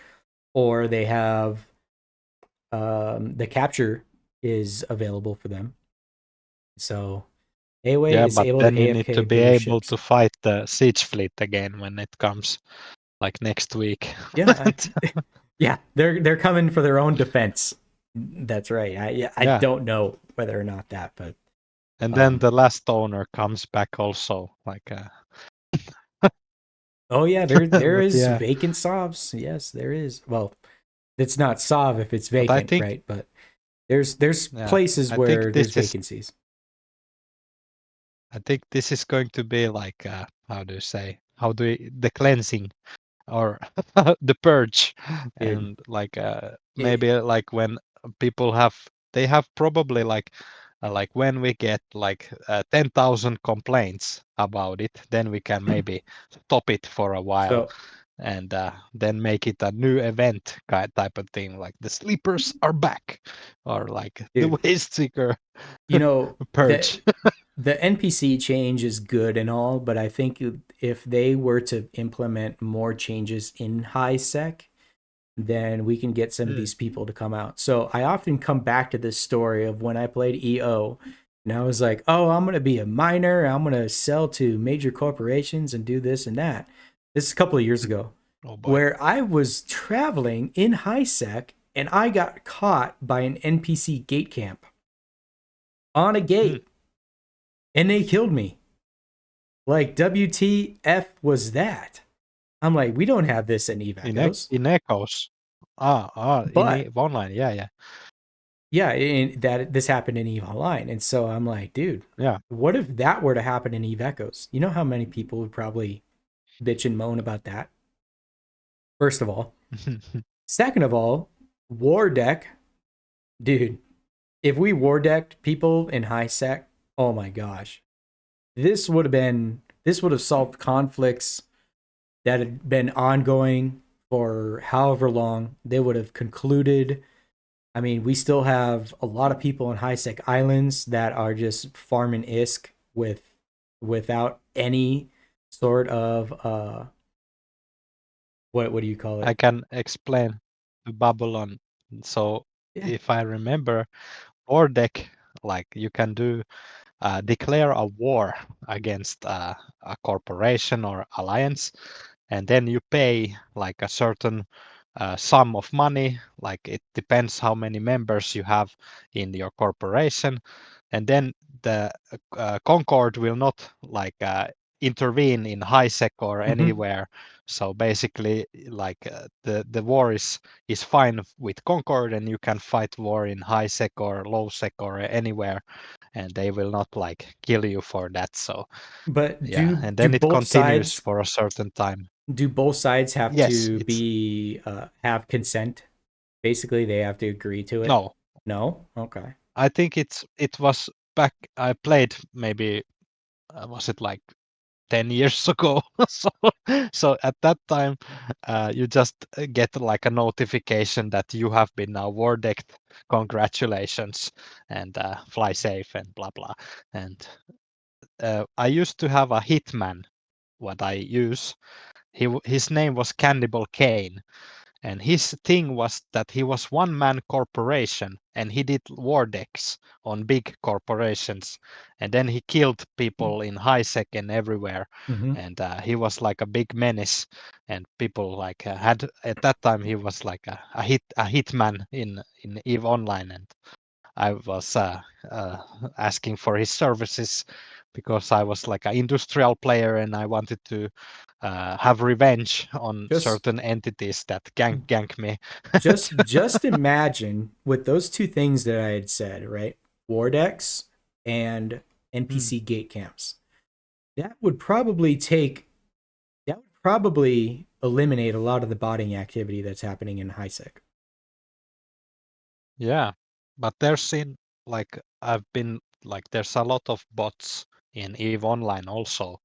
or they have the capture is available for them. So AOA is but able then to you AFK need to be bigger able ships. to fight the siege fleet again when it comes, like next week. Yeah, yeah, they're coming for their own defense. That's right. I don't know whether or not that, but and then the last owner comes back also, like. Oh yeah, there is yeah. vacant SOVs. Yes, there is. Well, it's not SOV if it's But I vacant, think right? But There's Yeah, places I where think there's this is vacancies. I think this is going to be like how do you say the cleansing or the purge, Dude, and like it, maybe like when people they have probably like when we get like 10,000 complaints about it, then we can maybe stop it for a while so and then make it a new event type of thing, like the sleepers are back, or like the dude, waste seeker you know that purge. the NPC change is good and all, but I think if they were to implement more changes in high sec, then we can get some of Mm. these people to come out. So I often come back to this story of when I played EO, and I was like, oh, I'm going to be a miner. I'm going to sell to major corporations and do this and that. This is a couple of years ago, Oh boy. where I was traveling in high sec and I got caught by an NPC gate camp on a Mm. gate and they killed me. Like, WTF was that? I'm like, we don't have this in Eve Echoes. In Echoes. In But Online. Yeah, yeah, yeah, that this happened in Eve Online. And so I'm like, dude, yeah. what if that were to happen in Eve Echoes? You know how many people would probably bitch and moan about that? First of all. Second of all, War Deck, dude, if we War Decked people in high sec, oh my gosh. This would have solved conflicts that had been ongoing for however long. They would have concluded. I mean, we still have a lot of people in high sec islands that are just farming ISK without any sort of what do you call I it? can explain to Babylon. So Yeah. if I remember, war deck, like you can do declare a war against a corporation or alliance, and then you pay like a certain sum of money. Like it depends how many members you have in your corporation, and then the Concord will not like intervene in high sec or Mm-hmm. anywhere. So basically, like the war is fine with Concord, and you can fight war in high sec or low sec or anywhere, and they will not like kill you for that. So But yeah, do and do then it both continues sides for a certain time. do both sides have Yes, to it's be have consent? Basically, they have to agree to it. no. No? Okay. I think it was back. I played maybe was it like 10 years ago. so so at that time you just get like a notification that you have been now war decked, congratulations, and fly safe and blah blah. And I used to have a hitman what I use. His name was Cannibal Kane, and his thing was that he was one man corporation and he did war decks on big corporations, and then he killed people in high sec and everywhere, Mm-hmm. and he was like a big menace, and people like had at that time he was like a hitman in Eve Online, and I was asking for his services because I was like an industrial player and I wanted to have revenge on Just certain entities that gank me. just imagine with those two things that I had said, right? War decks and Mm. NPC gate camps. That would probably eliminate a lot of the botting activity that's happening in HiSec. Yeah, but like I've been like there's a lot of bots in Eve Online also,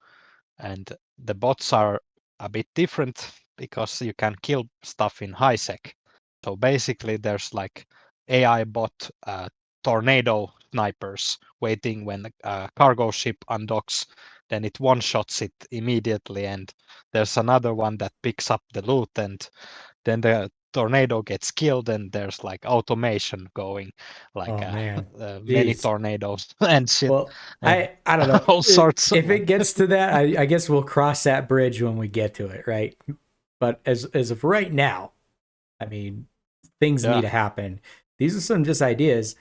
and the bots are a bit different because you can kill stuff in high sec. So basically, there's like AI bot tornado snipers waiting when a cargo ship undocks, then it one shots it immediately, and there's another one that picks up the loot, and then the tornado gets killed, and there's like automation going, like Oh man. many Jeez. tornadoes and shit, Well, and I don't know. all sorts of If like it gets to that, I guess we'll cross that bridge when we get to it, right? But as of right now, I mean, things need yeah. to happen. These are some just ideas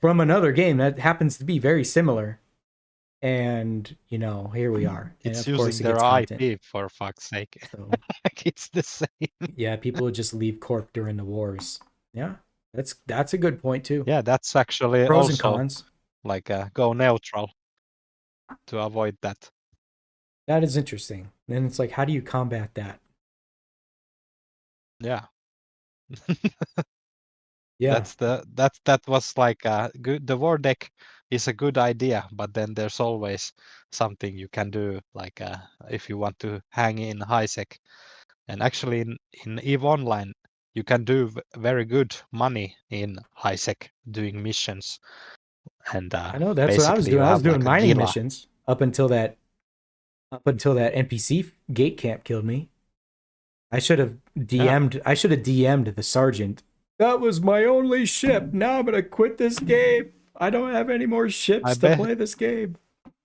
from another game that happens to be very similar. And, here we are. And It's of course using it their gets content. IP for fuck's sake. So Like it's the same. yeah, people would just leave Corp during the wars. Yeah. That's a good point too. Yeah, that's actually Pros and also cons. like go neutral to avoid that. That is interesting. Then it's like, how do you combat that? Yeah. Yeah, That was like a good. The war deck is a good idea, but then there's always something you can do, like if you want to hang in high sec. And actually, in EVE Online, you can do very good money in high sec doing missions, and I know that's what I was basically you doing. I was have doing like a mining gila. missions up until that NPC gate camp killed me. Yeah, I should have DM'd the sergeant. That was my only ship. Now I'm gonna quit this game. I don't have any more I ships to bet play this game.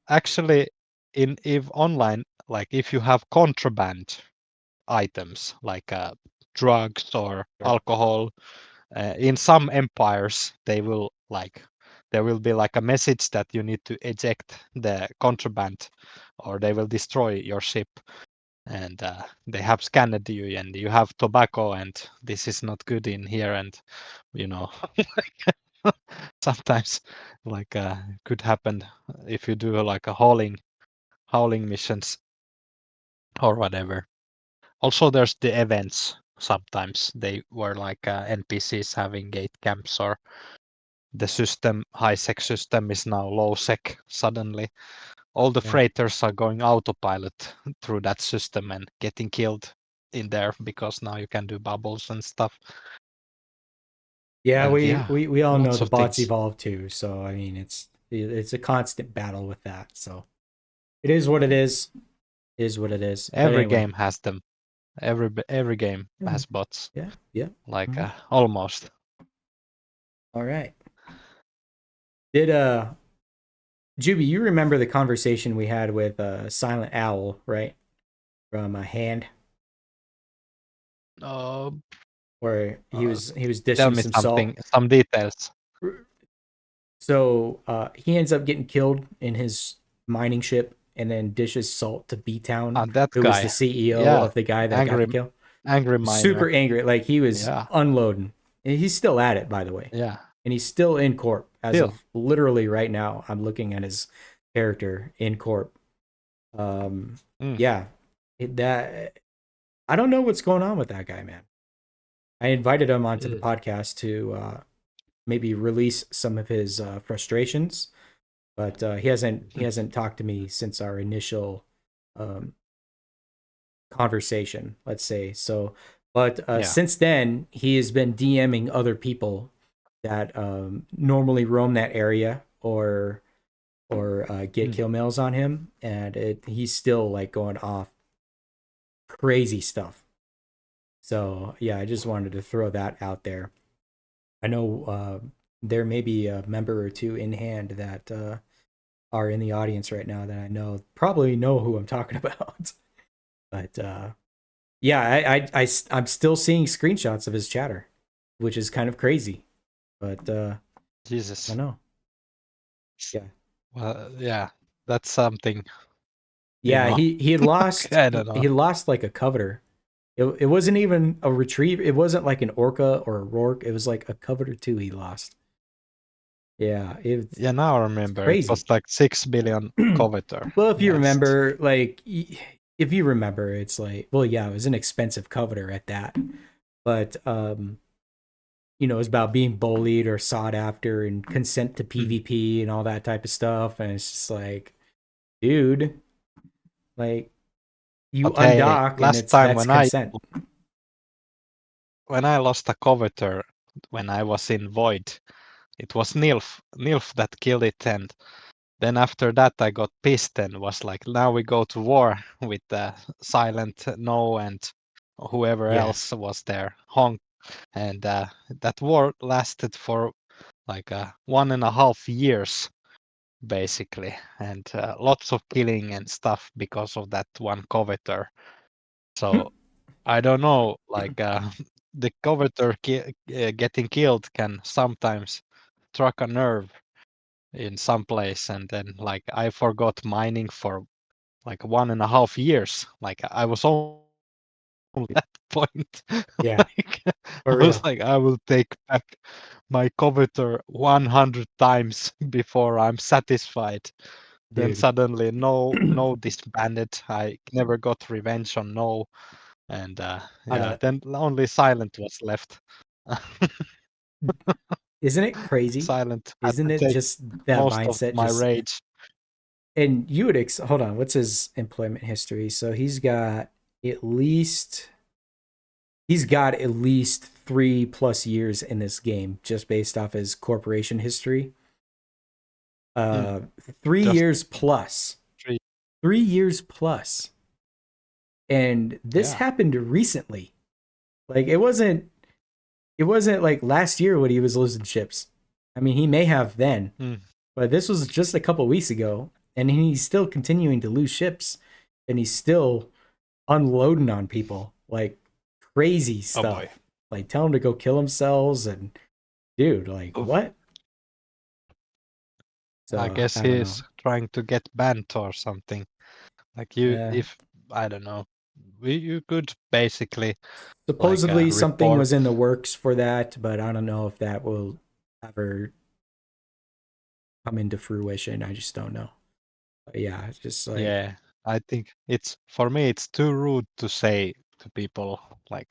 actually in EVE Online, like if you have contraband items like drugs or Sure. alcohol. In some empires, they will like there will be like a message that you need to eject the contraband, or they will destroy your ship. And they have scanned you, and you have tobacco, and this is not good in here. And you know, sometimes like could happen if you do like a hauling missions or whatever. Also, there's the events. Sometimes they were like NPCs having gate camps, or the system, high sec system, is now low sec suddenly. All the Yeah. freighters are going autopilot through that system and getting killed in there because now you can do bubbles and stuff. Yeah, And yeah, we all know lots the of bots things. evolve too, so I mean it's a constant battle with that. So it is what it is. It is what it is. But Every anyway. game has them. Every game Yeah. has bots, Yeah. Yeah. like Mhm. almost. All right. Did Juby, you remember the conversation we had with Silent Owl, right? From a hand Uh, where uh, he was Tell dishing me some something, salt. some details. So he ends up getting killed in his mining ship and then dishes salt to B Town, That who was the guy, CEO yeah, of the guy that got angry, the kill. angry Super miner. angry. Like he was Yeah, unloading. And he's still at it, by the way. yeah. And he's still in corp as Still, of literally right now. I'm looking at his character in corp. Um, mm, yeah, that I don't know what's going on with that guy, man. I invited him onto the mm, podcast to maybe release some of his frustrations, but he hasn't talked to me since our initial um, conversation, let's say. So, but yeah. since then, he has been DMing other people that normally roam that area or get Mm. kill mails on him, and he's still like going off crazy stuff. So yeah, I just wanted to throw that out there. I know there may be a member or two in hand that are in the audience right now that I know probably know who I'm talking about. But yeah, I'm still seeing screenshots of his chatter, which is kind of crazy. But I Jesus. don't know. Yeah, Well, yeah, that's something, you yeah. know. He had lost I don't know. he lost like a coveter. It wasn't even a retrieve. It wasn't like an orca or a rourke. It was like a coveter two he lost. Yeah, Yeah, now I it's remember. It was crazy. like 6 billion coveter. Well, if you Yes. remember, like, if you remember, it's like, well, yeah, it was an expensive coveter at that, but you know, it's about being bullied or sought after and consent to Mm. PvP and all that type of stuff, and it's just like, dude, like, you But hey, undock and last it's time that's consent. when I lost a coveter when I was in Void, it was Nilf that killed it, and then after that I got pissed and was like, now we go to war with Silent No and whoever Yeah. else was there, Honk, and that war lasted for like 1.5 years basically, and lots of killing and stuff because of that one coveter. So I don't know, like the coveter getting killed can sometimes struck a nerve in some place, and then like I forgot mining for like 1.5 years. Like I was only only at that point. Yeah, Like, for I was real. like, I will take back my coveter 100 times before I'm satisfied. Then Dude. suddenly, no disbanded. I never got revenge on no, and On yeah, a, then only Silent was left. isn't it crazy? Silent had Isn't to it take just that most of mindset? my Just rage. and you would hold on. What's his employment history? So at least he's got at least 3+ years in this game just based off his corporation history. Hmm, 3 years just plus. 3. 3 years plus. And this Yeah. happened recently. Like it wasn't like last year when he was losing ships. I mean, he may have then, Hmm. but this was just a couple weeks ago, and he's still continuing to lose ships, and he's still unloading on people like crazy Oh boy. stuff. Like tell him to go kill themselves, and dude, like Oof. what? I So guess I don't know. he's trying to get banned or something. Like you, Yeah. if I don't know, you could basically like Supposedly something report. was in the works for that, but I don't know if that will ever come into fruition. I just don't know. But yeah, it's just like Yeah, I think it's for me. It's too rude to say to people like,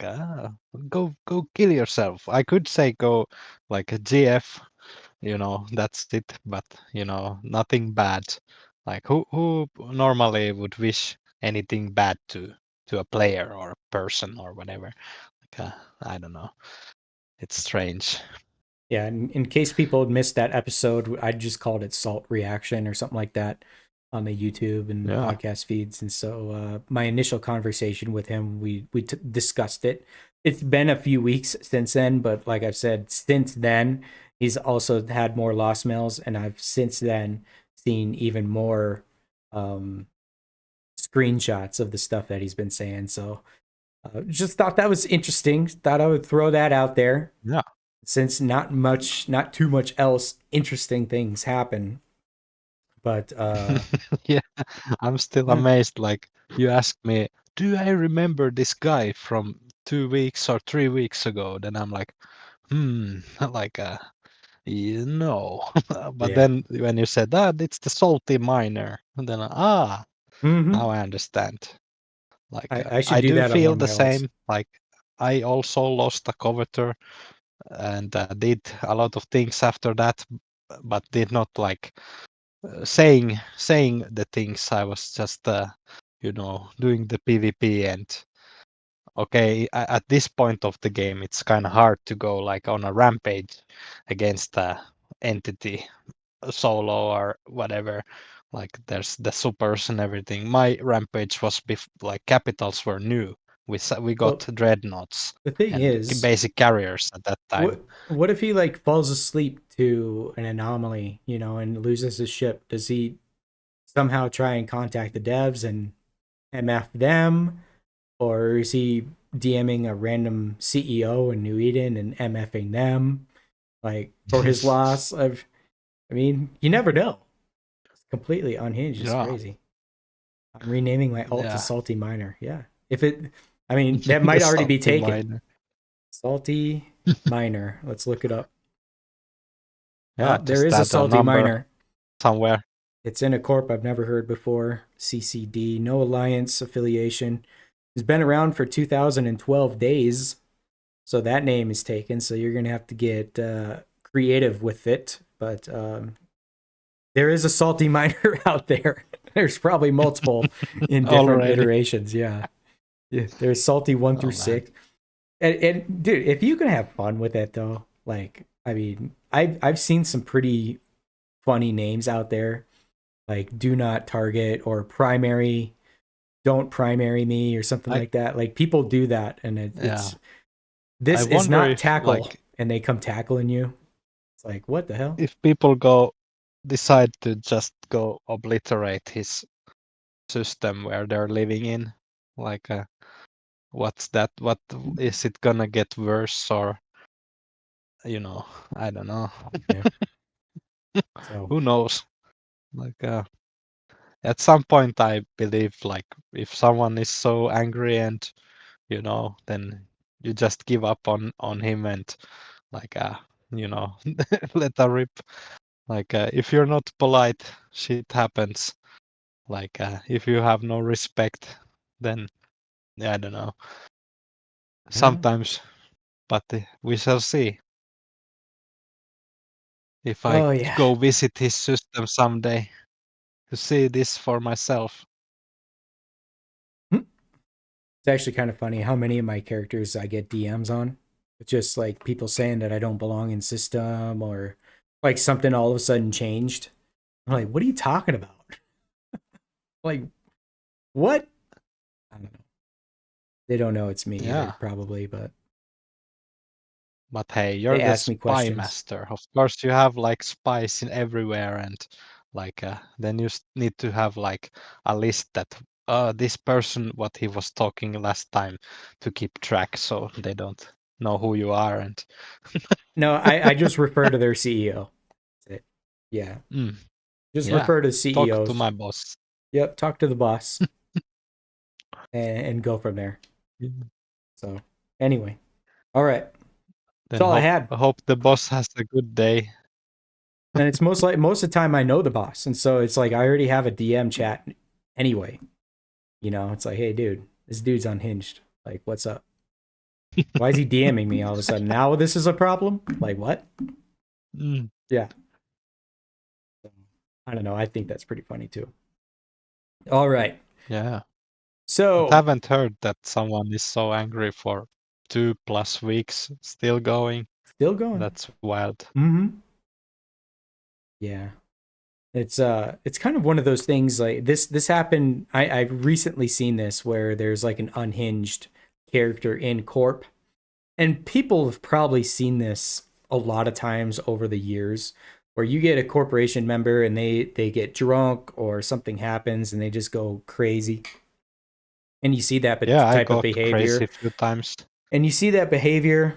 go kill yourself. I could say go like a GF, that's it. But nothing bad. Like who normally would wish anything bad to a player or a person or whatever. Like I don't know. It's strange. yeah, in case people had missed that episode, I just called it Salt Reaction or something like that on the YouTube and Yeah. podcast feeds. And so my initial conversation with him, we discussed it. It's been a few weeks since then, but like I've said, since then he's also had more lost mails, and I've since then seen even more um, screenshots of the stuff that he's been saying. So just thought that was interesting. Thought I would throw that out there Yeah. since not too much else interesting things happen. But Yeah, I'm still yeah. amazed. Like you asked me, do I remember this guy from 2 weeks or 3 weeks ago? Then I'm like, like no. But Yeah. then when you said that it's the salty miner, then Hmm. now I understand. Like I should I do do that on one feel of the my alts. same. Like I also lost a coveter and did a lot of things after that, but did not like saying the things. I was just doing the PvP, and okay, at this point of the game it's kind of hard to go like on a rampage against a entity solo or whatever. Like there's the supers and everything. My rampage was like capitals were new. We got Well, dreadnoughts the thing and is, basic carriers at that time. what if he like falls asleep to an anomaly, and loses his ship? Does he somehow try and contact the devs and MF them, or is he DMing a random CEO in New Eden and MFing them like for his loss? I mean, you never know. It's completely unhinged. It's Yeah, crazy. I'm renaming my alt to yeah. Salty Miner. Yeah. If it, I mean, that The might already be salty taken. miner. Salty Miner. Let's look it up. Yeah, Oh, there just is a add a Salty number Miner. somewhere. It's in a corp I've never heard before. CCD. No alliance affiliation. It's been around for 2012 days. So that name is taken. So you're going to have to get creative with it. But there is a Salty Miner out there. There's probably multiple in different Already. iterations. Yeah. Yeah, there's salty one through Oh man. six, and dude, if you can have fun with it though, like I mean, I've seen some pretty funny names out there, like "Do not target" or "Primary," "Don't primary me" or something I like that. Like people do that, and Yeah. I this is wonder not if tackle, like and they come tackling you. It's like what the hell? if people decide to just go obliterate his system where they're living in, like what's that? What is it gonna get worse or I don't know. Yeah. So Who knows? Like at some point I believe like if someone is so angry and then you just give up on him and like let her rip. Like if you're not polite, shit happens. Like if you have no respect, then I don't know. Sometimes, but we shall see. If I Oh yeah. go visit his system someday to see this for myself. It's actually kind of funny how many of my characters I get DMs on. It's just like people saying that I don't belong in system or like something all of a sudden changed. I'm like, what are you talking about? Like, what? I don't know. They don't know it's me Yeah. either, probably, but But hey, you're they the ask me spy questions. master. Of course, you have like spies in everywhere, and like then you need to have like a list that this person what he was talking last time to keep track, so they don't know who you are. And No, I just refer to their CEO. That's it. Yeah. Just yeah, refer to talk to CEOs. my boss. Yep, talk to the boss and go from there. Yeah. So, anyway. All right. That's Then all I had. hope the boss has a good day. And it's most of the time I know the boss. And so it's like I already have a DM chat anyway. It's like, hey dude, this dude's unhinged. Like, what's up? Why is he DMing me all of a sudden? Now this is a problem? Like what? Mm, Yeah. I don't know. I think that's pretty funny too. All right. yeah. So I haven't heard that someone is so angry for 2+ weeks still going. still going. That's wild. Mm-hmm. Yeah. It's kind of one of those things like this happened. I've recently seen this where there's like an unhinged character in Corp. And people have probably seen this a lot of times over the years where you get a corporation member and they get drunk or something happens and they just go crazy. And you see that Yeah, I type of got behavior. crazy a few times. And you see that behavior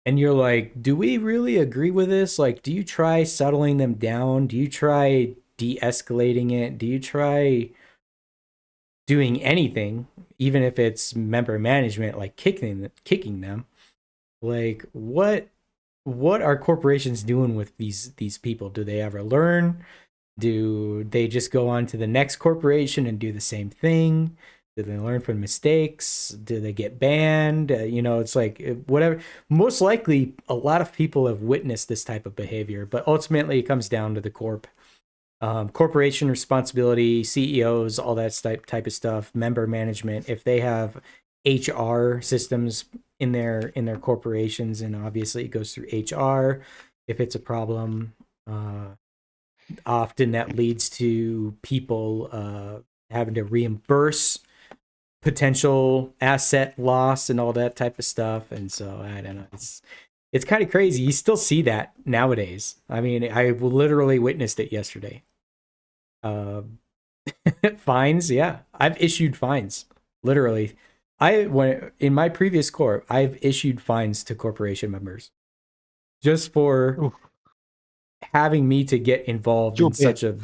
and you're like, do we really agree with this? Like, do you try settling them down? Do you try de-escalating it? Do you try doing anything, even if it's member management, like kicking them? Like, what are corporations doing with these people? Do they ever learn? Do they just go on to the next corporation and do the same thing? Do they learn from mistakes? Do they get banned? It's like whatever. Most likely, a lot of people have witnessed this type of behavior, but ultimately, it comes down to the corporation responsibility, CEOs, all that type of stuff, member management. If they have HR systems in their corporations, and obviously it goes through HR. If it's a problem, often that leads to people having to reimburse potential asset loss and all that type of stuff. And so I don't know, it's kind of crazy. You still see that nowadays. I mean, I literally witnessed it yesterday. Fines, yeah, I've issued fines. Literally, in my previous corp, I've issued fines to corporation members just for having me to get involved in such a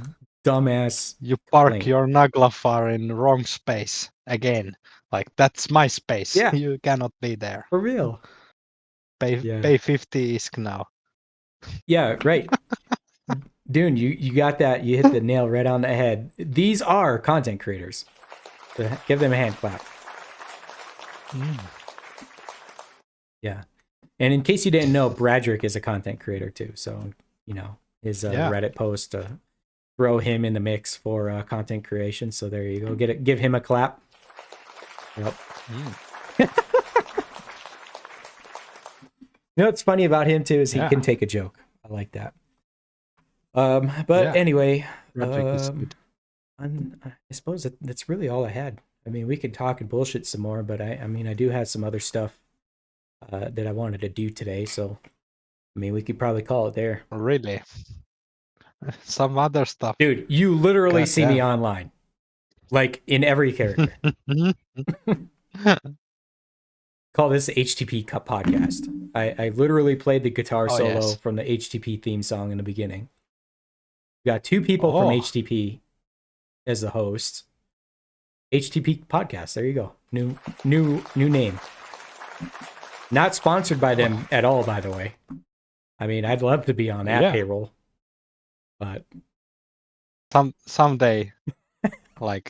dumbass. You park lane. your Naglafar in the wrong space again. Like that's my space. Yeah. You cannot be there. For real. Pay 50 ISK now. Yeah, right. Dude, you got that. You hit the nail right on the head. These are content creators. So give them a hand clap. Yeah. And in case you didn't know, Bradrick is a content creator too. So, his Reddit post throw him in the mix for content creation. So there you go. Give him a clap. Yep. What's funny about him too is he can take a joke. I like that. But anyway, I suppose that's really all I had. I mean, we could talk and bullshit some more, but I mean, I do have some other stuff that I wanted to do today. So, I mean, we could probably call it there. Really? Some other stuff. Dude, you literally see me online. Like in every character. Call this HTP Cup podcast. I literally played the guitar solo from the HTP theme song in the beginning. We got 2 people from HTP as the hosts. HTP Podcast. There you go. New name. Not sponsored by them at all, by the way. I mean, I'd love to be on that Yeah. payroll, but Someday, like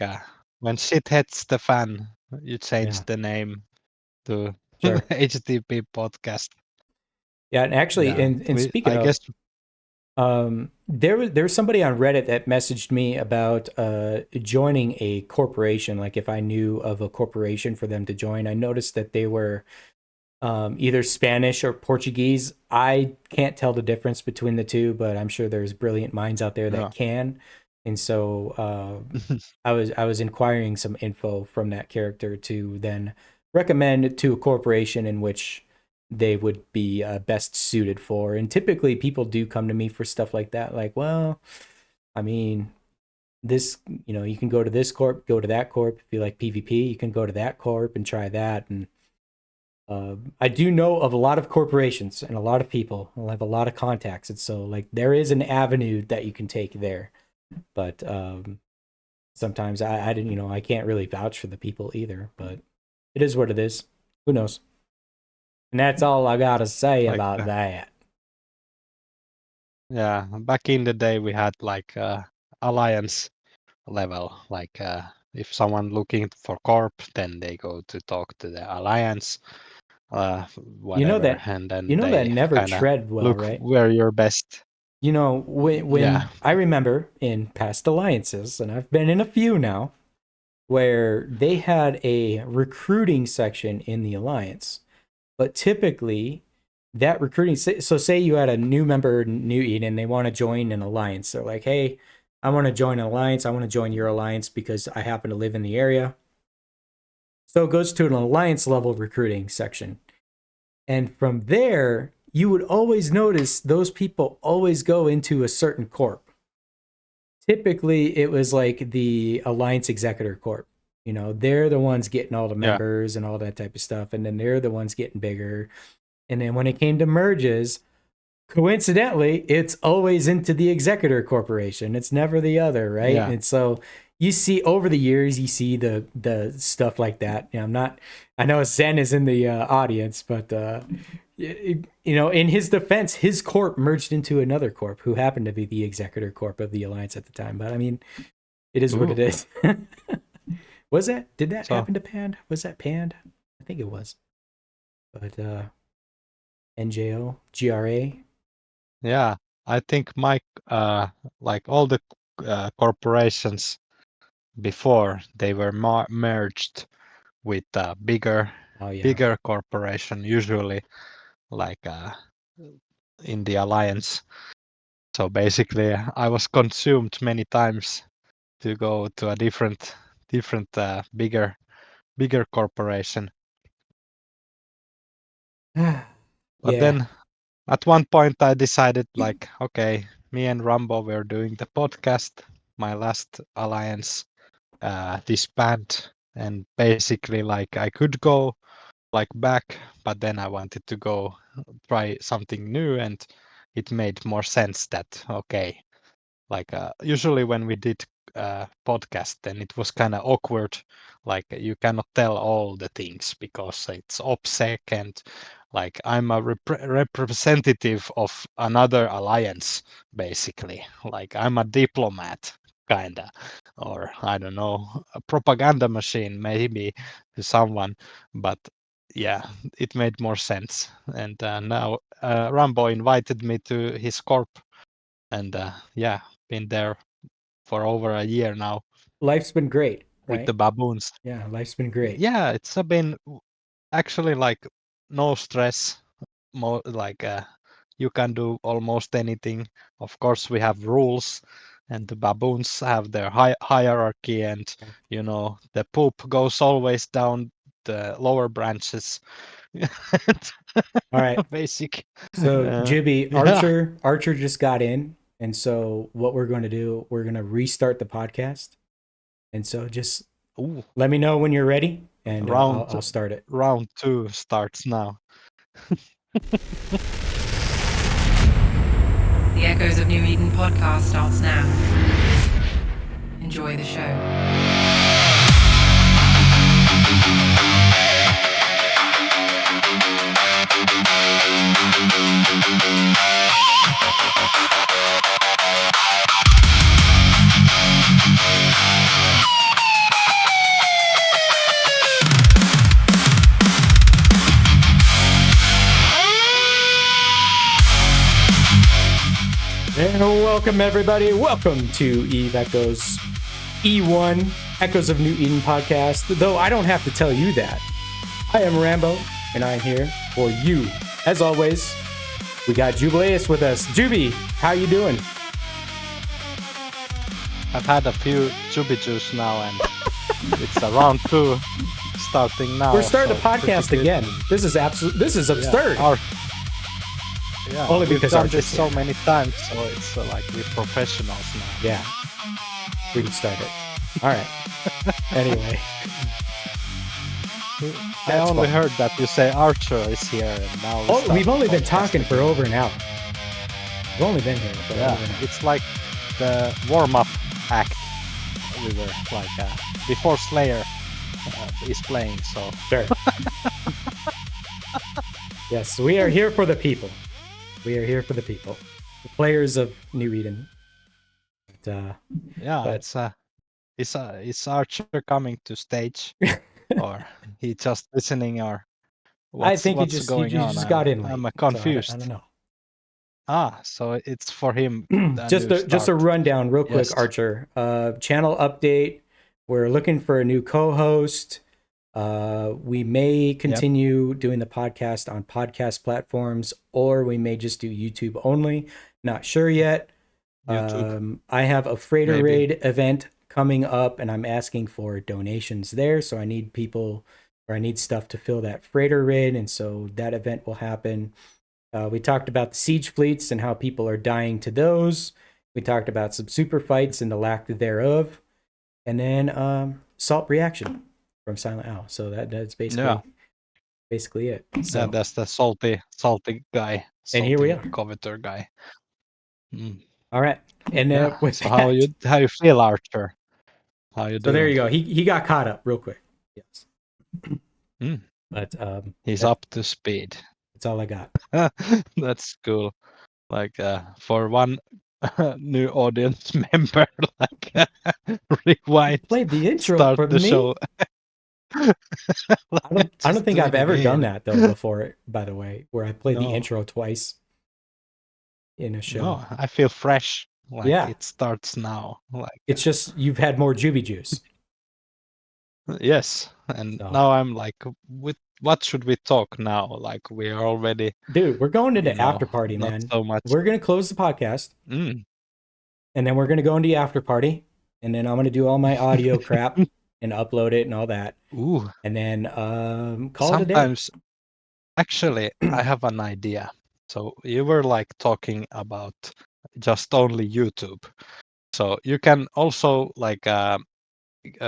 when shit hits the fan, you change Yeah. the name to Sure. HTTP podcast. Yeah, and actually, Yeah, and speaking I of, guess there was somebody on Reddit that messaged me about joining a corporation. Like if I knew of a corporation for them to join, I noticed that they were either Spanish or Portuguese. I can't tell the difference between the two, but I'm sure there's brilliant minds out there that Yeah. can. And so I was inquiring some info from that character to then recommend to a corporation in which they would be best suited for. And typically people do come to me for stuff like that. Like, well, I mean, this, you can go to this corp, go to that corp. If you like PvP, you can go to that corp and try that. And I do know of a lot of corporations and a lot of people. I'll have a lot of contacts. And so like there is an avenue that you can take there. But sometimes I didn't, I can't really vouch for the people either, but it is what it is. Who knows? And that's all I got to say Like about that. Yeah, back in the day we had like alliance level. Like if someone looking for corp, then they go to talk to the alliance, whatever, and then that they never kind of tread well, look right? where you're best. When Yeah. I remember in past alliances, and I've been in a few now, where they had a recruiting section in the alliance, but typically that recruiting, so say you had a new member, New Eden, and they want to join an alliance. They're like, hey, I want to join an alliance. I want to join your alliance because I happen to live in the area. So it goes to an alliance level recruiting section. And from there, you would always notice those people always go into a certain corp. Typically, it was like the Alliance Executor Corp. They're the ones getting all the members and all that type of stuff. And then they're the ones getting bigger. And then when it came to merges, coincidentally, it's always into the Executor Corporation. It's never the other, right? Yeah. And so you see over the years, you see the stuff like that. I know Zen is in the audience, but in his defense, his corp merged into another corp who happened to be the Executor Corp of the Alliance at the time. But I mean, it is what it is. Did that happen to Pand? Was that Pand? I think it was. But NJO, GRA. Yeah, I think Mike, like all the corporations before, they were merged with a bigger corporation, usually like in the alliance. So basically, I was consumed many times to go to a different bigger corporation. But then at one point I decided, like, okay, me and Rambo were doing the podcast. My last alliance disbanded, and basically, like, I could go like back, but then I wanted to go try something new, and it made more sense that, okay, like usually when we did podcast, then it was kind of awkward. Like you cannot tell all the things because it's OPSEC, and like I'm a representative of another alliance, basically. Like I'm a diplomat, kinda, or I don't know, a propaganda machine maybe to someone, but yeah, it made more sense. And now Rambo invited me to his corp, and yeah, been there for over a year now. Life's been great, right? With the baboons. Yeah, life's been great. Yeah, it's been actually like no stress. Like you can do almost anything. Of course, we have rules, and the baboons have their hierarchy, and the poop goes always down the lower branches. All right, basic. So Jibby, Archer just got in, and so what we're going to do, we're going to restart the podcast, and so just let me know when you're ready, and I'll start it. Round 2 starts now. The Echoes of New Eden podcast starts now. Enjoy the show. Welcome, everybody. Welcome to Eve Echoes E1 Echoes of New Eden podcast. Though I don't have to tell you that. I am Rambo, and I'm here for you. As always, we got Jubileus with us. Juby, how you doing? I've had a few Juby Juice now, and it's round 2 starting now. We're starting so the podcast pretty good. again. This is absurd. Yeah, Only we've because done Archer's this so here. many times, so it's like we're professionals now. Yeah, we can start it. All right. Anyway, I That's only fun. heard that you say Archer is here, and now we've only been talking for over. over an hour. We've only been here for Yeah, over an hour. it's like the warm-up act. We were like before Slayer is playing, so Sure. Yes, we are here for the people. We are here for the people, the players of New Eden. But, yeah, But- is Archer coming to stage, or he just listening, or I think what's he just going on? got in late. I'm so confused. I don't know. So it's for him. the just new a start. rundown real quick, Yes. Archer. Channel update. We're looking for a new co-host. We may continue doing the podcast on podcast platforms, or we may just do YouTube only. Not sure yet. YouTube. I have a Freighter Maybe. Raid event coming up, and I'm asking for donations there. So I need people, or I need stuff to fill that Freighter Raid, and so that event will happen. We talked about the siege fleets and how people are dying to those. We talked about some super fights and the lack thereof, and then salt reaction from Silent Owl. So that's basically it. So Yeah, that's the salty guy. And here we salty are. Coveter guy. all right, and Yeah. with So how you feel, Archer? How you So doing? there you go. He got caught up real quick. Yes. Mm. But He's that- up to speed. That's all I got. That's cool. Like for one new audience member, like rewind, Played the intro start for the me. show. I don't Just think I've doing it ever done here. that though before. By the way, where I played the No. intro twice in a show. No, I feel fresh. Like Yeah. it starts now. Like It's just you've had more Juby juice. yes, and So- now I'm like, with what should we talk now? Like we are already, Dude, we're going into you know, after party, not man. so much. We're gonna close the podcast, Mm. and then we're gonna go into the after party, and then I'm gonna do all my audio crap and upload it and all that, Ooh, and then call it a day. sometimes. Actually, I have an idea. So you were like talking about just only YouTube. So you can also like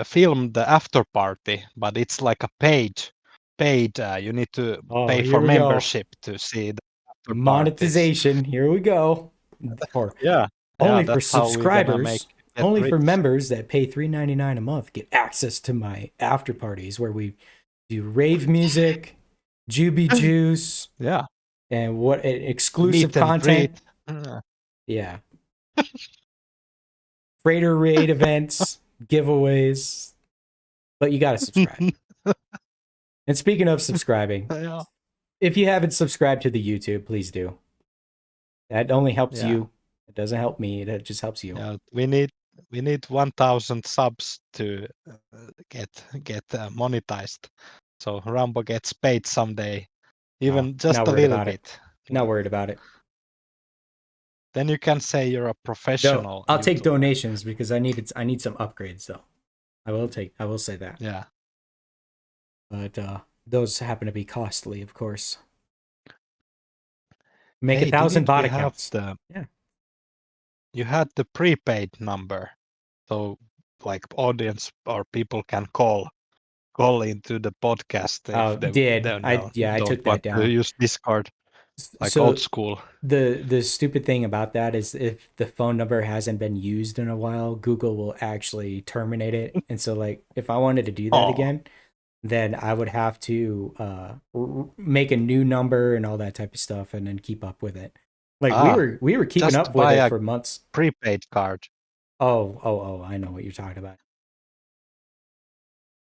film the after party, but it's like a paid. You need to Oh, pay here for we go. membership to see the after parties. Monetization. Here we go. For Yeah. only yeah, for that's how we're gonna subscribers. get Only for rich. members that pay $3.99 a month get access to my after parties where we do rave music, Juby juice, Yeah. and what exclusive Meet and content. greet. Yeah. Yeah. Freighter raid events, giveaways. But you gotta subscribe. And speaking of subscribing, Yeah. if you haven't subscribed to the YouTube, please do. That only helps Yeah. you. It doesn't help me. It just helps you. Yeah, we need 1,000 subs to get monetized. So Rambo gets paid someday, even just not a worried little about it. bit. Not worried about it. Then you can say you're a No, professional. I'll take YouTuber. donations because I need some upgrades though. I will say that. Yeah, But those happen to be costly, of course. Make Hey, 1,000 didn't bot we have accounts. the- You had the prepaid number, so like audience or people can call into the podcast if Oh, they did. don't I know- took don't that want to down. use Discord like So old school. the stupid thing about that is if the phone number hasn't been used in a while, Google will actually terminate it. And so like if I wanted to do that Aw. again, then I would have to make a new number and all that type of stuff and then keep up with it. Like we were keeping just up with buy it a- for months. Prepaid card. Oh, I know what you're talking about.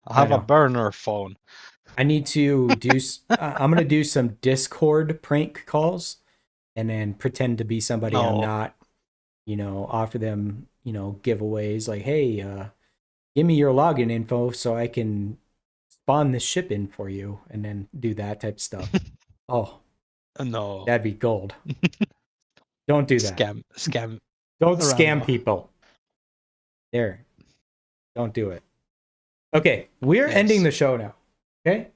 I have a know. burner phone. I need to do I'm going to do some Discord prank calls and then pretend to be somebody I'm No. not offer them, giveaways like, hey, give me your login info so I can spawn this ship in for you, and then do that type of stuff. Oh, No. that'd be gold. Don't do that. Scam. Don't scam Rambo. people. There. Don't do it. Okay, we're Yes. ending the show now. Okay?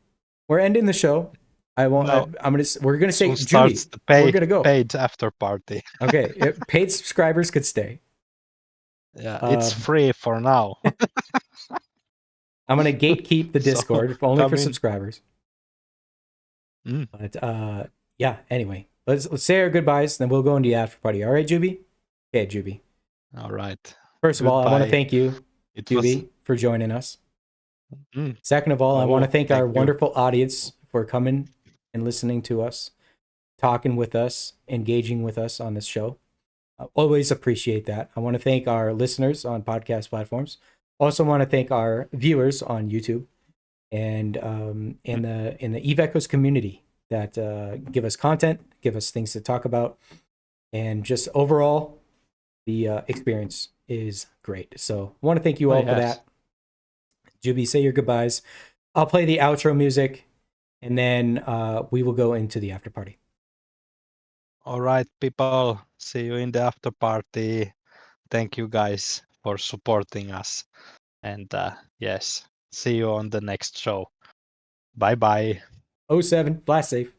We're ending the show. I won't. No. We're gonna say, Soon Judy, starts the paid, we're gonna go. paid after party. Okay, paid subscribers could stay. Yeah, it's Um, free for now. I'm gonna gatekeep the So, Discord only come for in. subscribers. Mm. But yeah. Anyway, let's say our goodbyes, then we'll go into the after party. All right, Juby. Okay, Juby. All right. First of all, I want to Goodbye. thank you, It was. Juby, for joining us. Mm. Second of all, I want to Oh, thank our thank you. wonderful audience for coming and listening to us, talking with us, engaging with us on this show. I always appreciate that. I want to thank our listeners on podcast platforms. Also want to thank our viewers on YouTube and in the Eve Echoes community that give us content, give us things to talk about, and just overall, the experience is great. So I want to thank you all for yes. that. Juby, say your goodbyes. I'll play the outro music, and then we will go into the after party. All right, people. See you in the after party. Thank you guys for supporting us. And yes, see you on the next show. Bye bye. 07, blast safe.